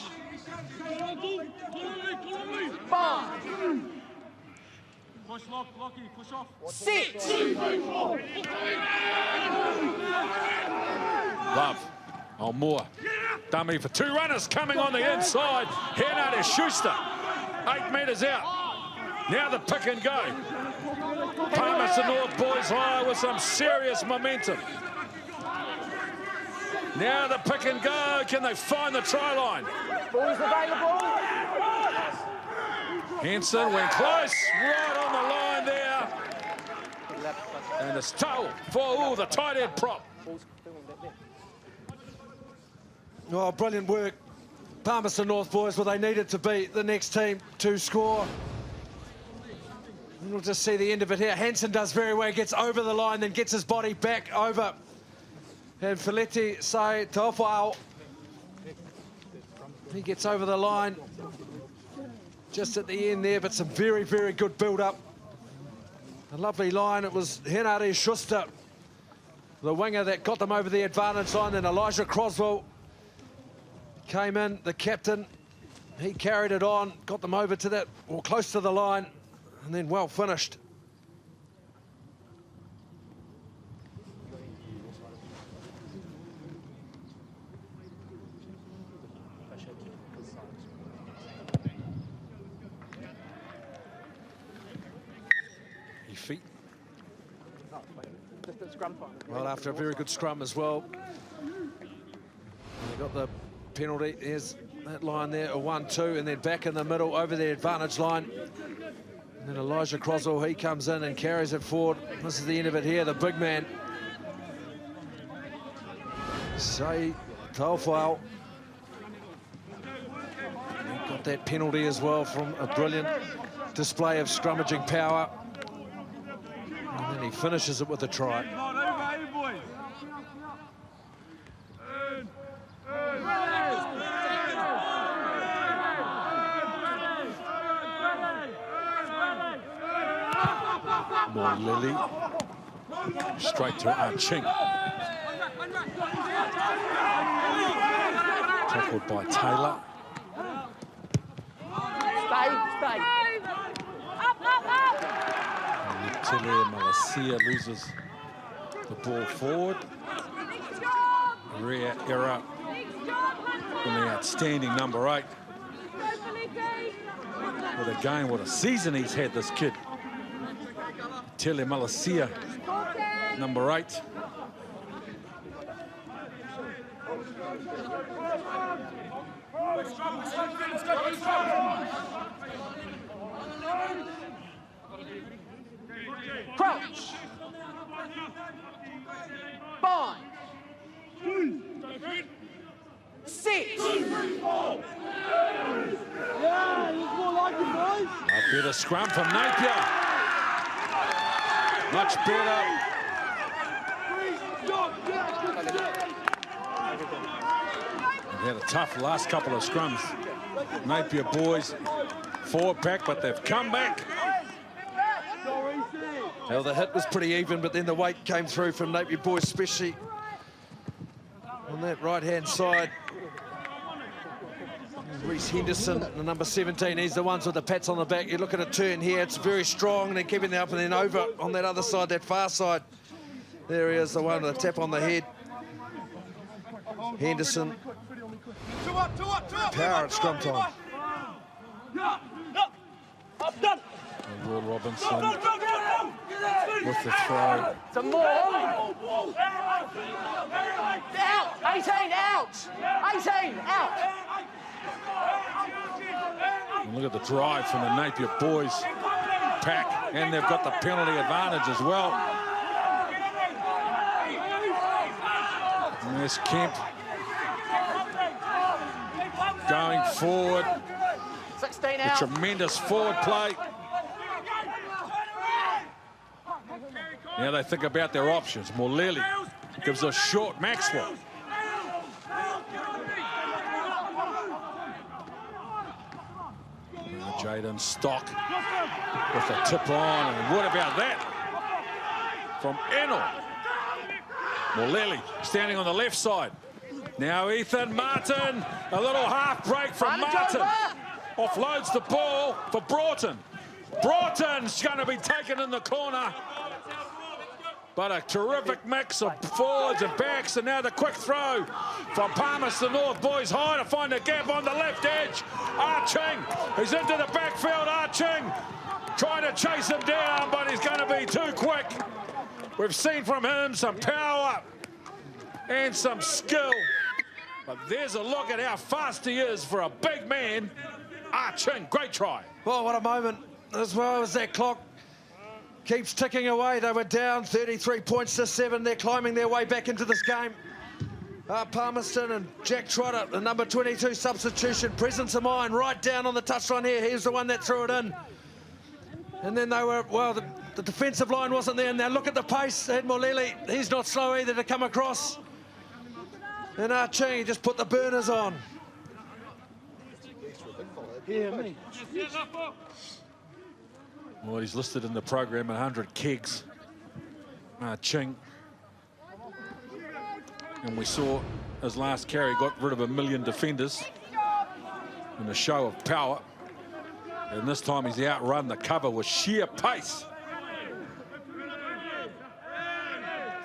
5. Push off, Lockie, push off. Sit! Love. Moore. Dummy for 2 runners coming on the inside. Hernandez Schuster. 8 metres out. Now the pick and go. Palmerston North boys high with some serious momentum. Now the pick and go. Can they find the try line? Balls available. Henson went close. Right on the line there. And it's toe for the tight end prop. Oh, brilliant work. Palmerston North boys, well, they needed to be the next team to score. And we'll just see the end of it here. Hansen does very well, gets over the line, then gets his body back over. And Fileti Sai Tofau, he gets over the line just at the end there, but some very, very good build-up. A lovely line. It was Hernandez Schuster, the winger, that got them over the advantage line. Then Elijah Croswell came in, the captain. He carried it on, got them over to that, or close to the line, and then well finished. Feet. Well, after a very good scrum as well. They got the penalty. There's that line there, a 1-2, and then back in the middle over the advantage line. And then Elijah Croswell, he comes in and carries it forward. This is the end of it here, the big man. Say Taufau. He got that penalty as well from a brilliant display of scrummaging power. And then he finishes it with a try. More Lily. Straight to Ching. Tackled by Taylor. Stay. Tilly Malacia loses the ball forward. Rare error from the outstanding number 8. But again, what a season he's had, this kid. Tilly Malacia, number 8. Crouch. 5. 6. A better scrum from Napier. Much better. They've had a tough last couple of scrums. Napier boys forward pack, but they've come back. Well, the hit was pretty even, but then the weight came through from Napier boys, especially on that right-hand side. Reece Henderson, the number 17, he's the ones with the pats on the back. You look at a turn here, it's very strong, and they're keeping it up and then over on that other side, that far side. There he is, the one with the tap on the head. Henderson. Power at scrum time. And Will Robinson with the throw. Some more. Out. 18 out. 18 out. And look at the drive from the Napier boys pack, and they've got the penalty advantage as well. And there's Kemp going forward. 16 A out. tremendous forward play. Now they think about their options. Morleli gives a short Maxwell. Jaden Stock with a tip on, and what about that from Enel? Morleli standing on the left side. Now Ethan Martin, a little half break from Martin. Offloads the ball for Broughton. Broughton's going to be taken in the corner. But a terrific mix of forwards and backs, and now the quick throw from Palmerston North boys high to find a gap on the left edge. Arching, he's into the backfield. Arching trying to chase him down, but he's going to be too quick. We've seen from him some power and some skill. But there's a look at how fast he is for a big man. Arching, great try. Well, what a moment, as well as that clock keeps ticking away. They were down 33 points to 7. They're climbing their way back into this game. Palmerston and Jack Trotter, the number 22 substitution, presence of mind right down on the touchline here. He's the one that threw it in. And then they were, well, the defensive line wasn't there. And now look at the pace. Ed Morleli, he's not slow either to come across. And Archie just put the burners on. Well, he's listed in the program 100 kegs. Ching. And we saw his last carry got rid of 1 million defenders in a show of power. And this time he's outrun the cover with sheer pace.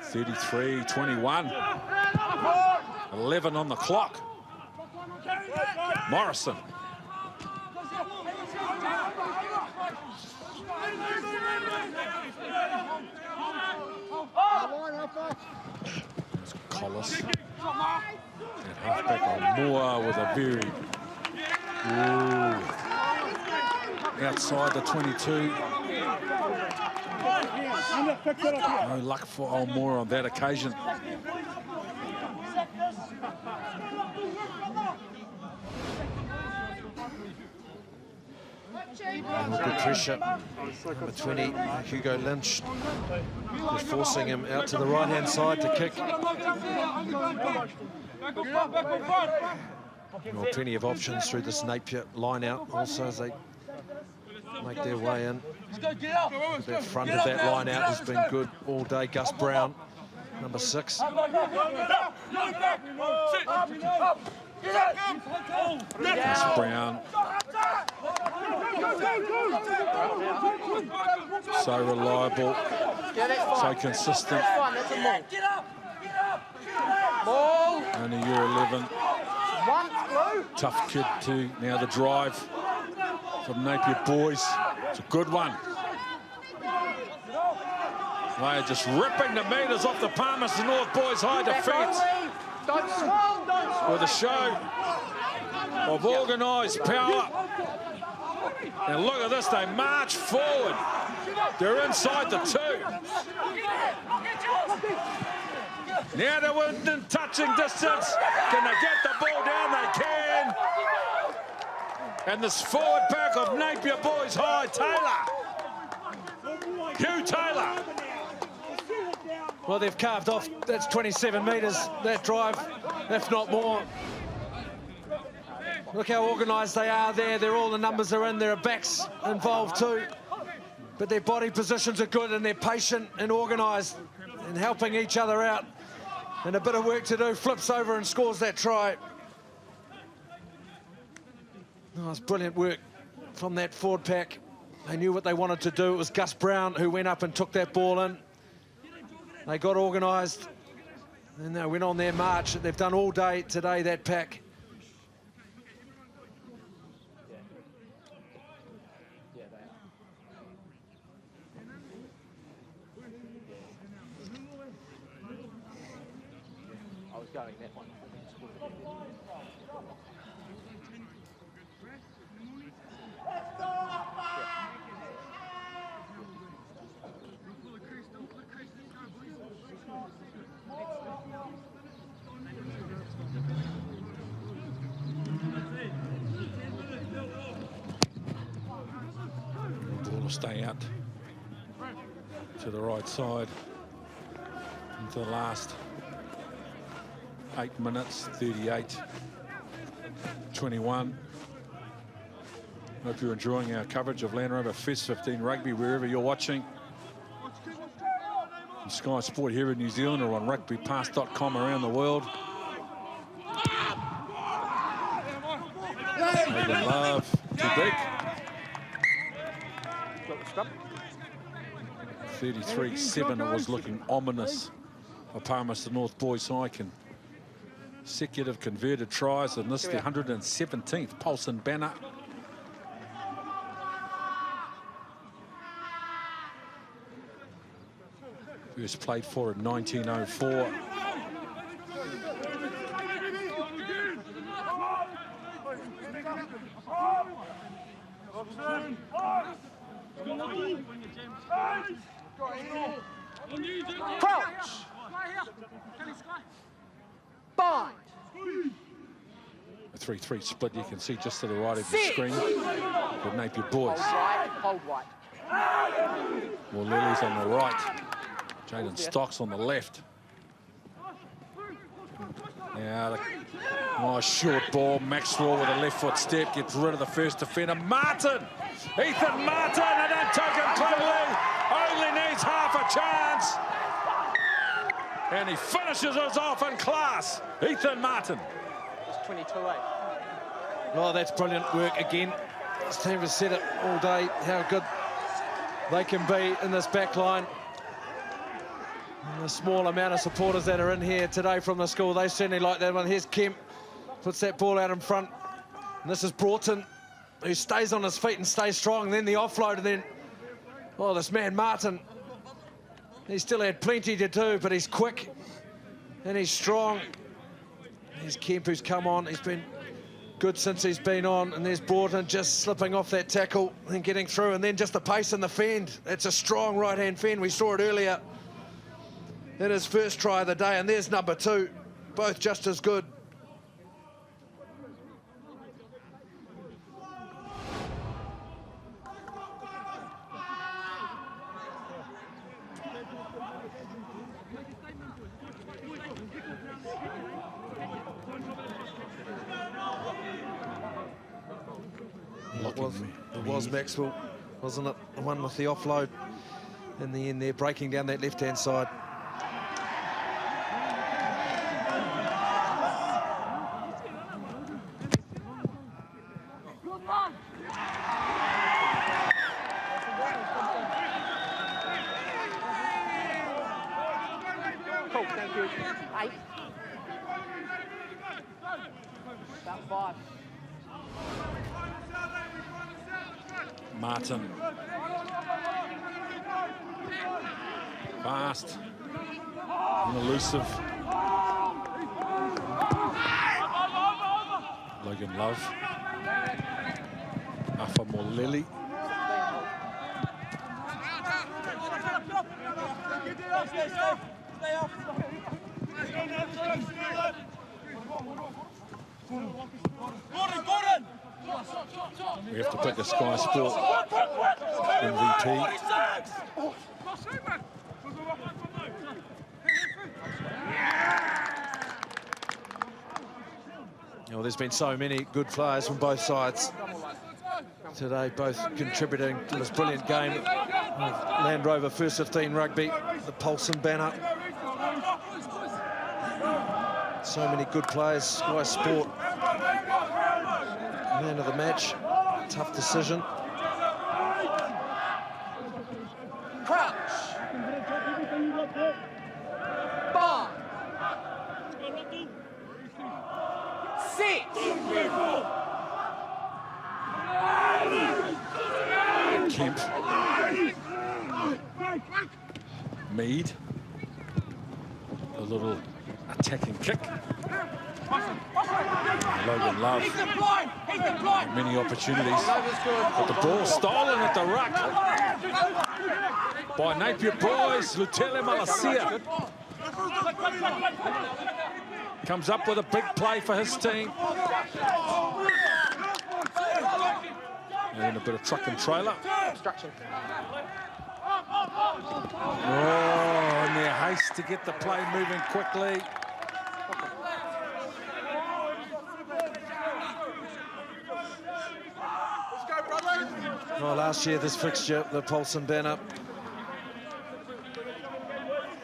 33-21. 11 on the clock. Morrison. There's Collis. And halfback on Moore with a very outside the 22. No luck for Moore on that occasion. Good pressure. Number 20, Hugo Lynch, is forcing him out to the right-hand side to kick. Well, plenty of options through this Napier line-out also as they make their way in. The front of that line-out has been good all day. Gus Brown, number 6. Gus Brown. So reliable, so consistent. Only year 11. Tough kid too. Now the drive from Napier boys. It's a good one. They're just ripping the meters off the Palmerston North boys' high defence. With a show of organised power. And look at this, they march forward. They're inside the 2. Now they're within touching distance. Can they get the ball down? They can. And this forward pack of Napier boys high, Taylor. Hugh Taylor. Well, they've carved off, that's 27 metres, that drive, if not more. Look how organised they are there. They're all the numbers are in. There are backs involved too. But their body positions are good and they're patient and organised and helping each other out. And a bit of work to do. Flips over and scores that try. Oh, it's brilliant work from that forward pack. They knew what they wanted to do. It was Gus Brown who went up and took that ball in. They got organised and they went on their march that they've done all day today, that pack. I was going that one. Ball will stay out to the right side into the last 8 minutes, 38-21. Hope you're enjoying our coverage of Land Rover Fest 15 Rugby wherever you're watching. On Sky Sport here in New Zealand or on rugbypass.com around the world. Megan Love to big. 33-7, it was looking ominous for Palmerston North boys side. Consecutive converted tries, and this the 117th Paulson banner. First played for in 1904. Crouch. Bind. A 3-3 split you can see just to the right of the screen. The Napier boys. Hold right. More Lilies on the right. Jaden Stocks on the left. Now, nice short ball. Maxwell with a left foot step gets rid of the first defender. Martin! Ethan Martin! And then taken cleanly. Only needs half a chance. And he finishes us off in class. Ethan Martin. It's 22-8. Oh, that's brilliant work again. This team has said it all day, how good they can be in this back line. And the small amount of supporters that are in here today from the school, they certainly like that one. Here's Kemp, puts that ball out in front. And this is Broughton, who stays on his feet and stays strong. And then the offload, and then, oh, this man Martin, he still had plenty to do, but he's quick and he's strong. There's Kemp, who's come on. He's been good since he's been on. And there's Broughton just slipping off that tackle and getting through. And then just the pace and the fend. It's a strong right-hand fend. We saw it earlier in his first try of the day. And there's number 2, both just as good. It was Maxwell, wasn't it? The one with the offload in the end there, breaking down that left-hand side. Cool, thank you. 8. About 5. Martin. Fast. And elusive. Logan Love. Afa Moleli. We have to pick a Sky Sport MVP. Well, there's been so many good players from both sides today, both contributing to this brilliant game of Land Rover First 15 Rugby, the Palmerston banner. So many good players. Sky Sport, man of the match. Tough decision. Crouch. Bar. Sit. Kemp. Mead. A little attacking kick. Logan Love. Many opportunities. But the ball stolen at the ruck by Napier boys. Lutele Malasia comes up with a big play for his team. And a bit of truck and trailer. Obstruction. Oh, and their haste to get the play moving quickly. Well, last year, this fixture, the Palmerston banner,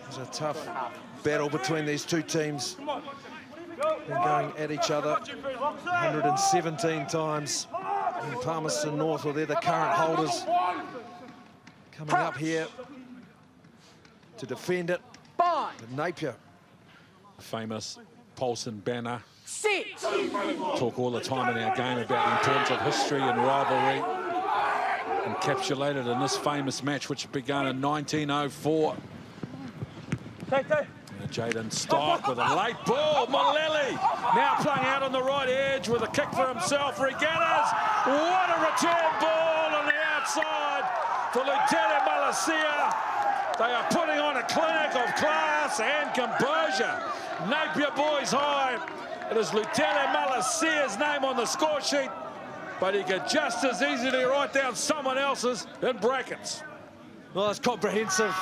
was a tough battle between these two teams. Been going at each other 117 times. In Palmerston North, well, they're the current holders. Coming up here to defend it. But Napier. Famous Palmerston banner. Sit. Talk all the time in our game about the importance of history and rivalry, encapsulated in this famous match, which began in 1904. Jaden Stock with a late ball. Maleli now playing out on the right edge with a kick for himself. Regatas. What a return ball on the outside for Lieutenant Malasia. They are putting on a clinic of class and composure. Napier boys high. It is Lieutenant Malasia's name on the score sheet, but he could just as easily write down someone else's in brackets. Well, it's comprehensive.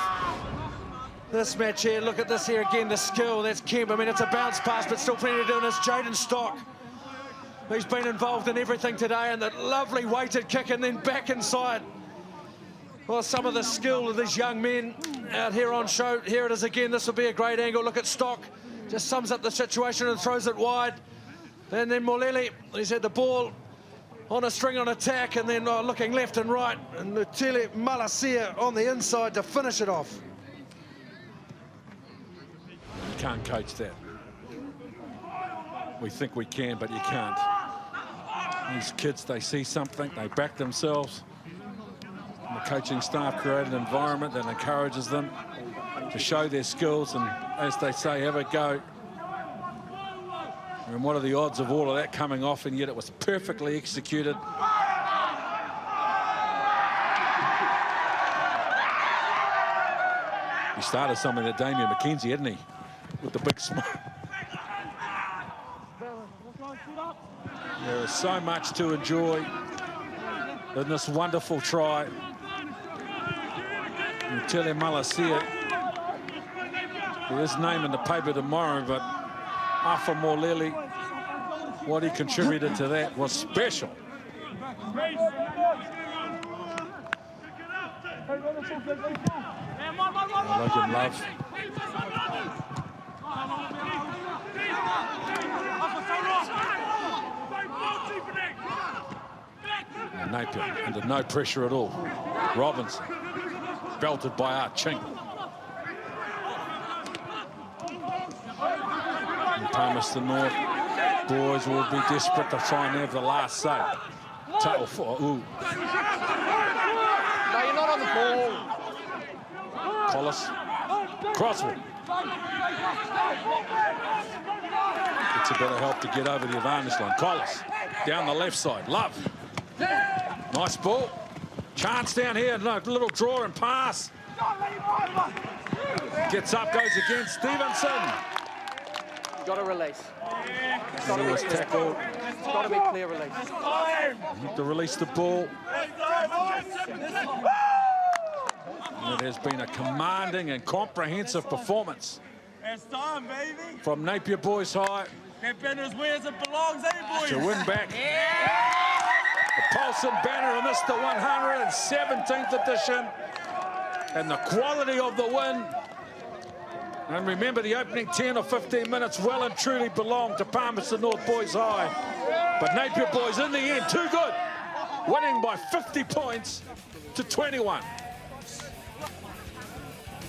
This match here, look at this here again, the skill, that's Kemp. I mean, it's a bounce pass, but still plenty to do in this. Jaden Stock, he's been involved in everything today, and that lovely weighted kick and then back inside. Well, some of the skill of these young men out here on show. Here it is again, this will be a great angle. Look at Stock, just sums up the situation and throws it wide. And then Moleli, he's had the ball on a string on attack, and then looking left and right, and Lutele Malasia on the inside to finish it off. You can't coach that. We think we can, but you can't. These kids, they see something, they back themselves. And the coaching staff create an environment that encourages them to show their skills and, as they say, have a go. And what are the odds of all of that coming off, and yet it was perfectly executed. He started something at Damien McKenzie, hadn't he? With the big smile. There is so much to enjoy in this wonderful try. Lutele Malasia, his name in the paper tomorrow, but Afa Moleli, what he contributed to that was special. Logan Love. And Napier under no pressure at all. Robinson belted by Art Ching. And Palmerston North boys will be desperate to try and have the last say. Tackle for ooh. No, you're not on the ball. Collis. Crosswood. It's a bit of help to get over the advantage line. Collis down the left side. Love. Nice ball. Chance down here. No, little draw and pass. Gets up, goes against Stevenson. Got to release. He was tackled. It's got to be clear release. To release the ball. It has been a commanding and comprehensive performance from Napier Boys High. That banner's where it belongs, eh, boys? To win back. The Palmerston banner in this, the 117th edition. And the quality of the win. And remember, the opening 10 or 15 minutes well and truly belonged to Palmerston North Boys High. But Napier boys, in the end, too good. Winning by 50 points to 21.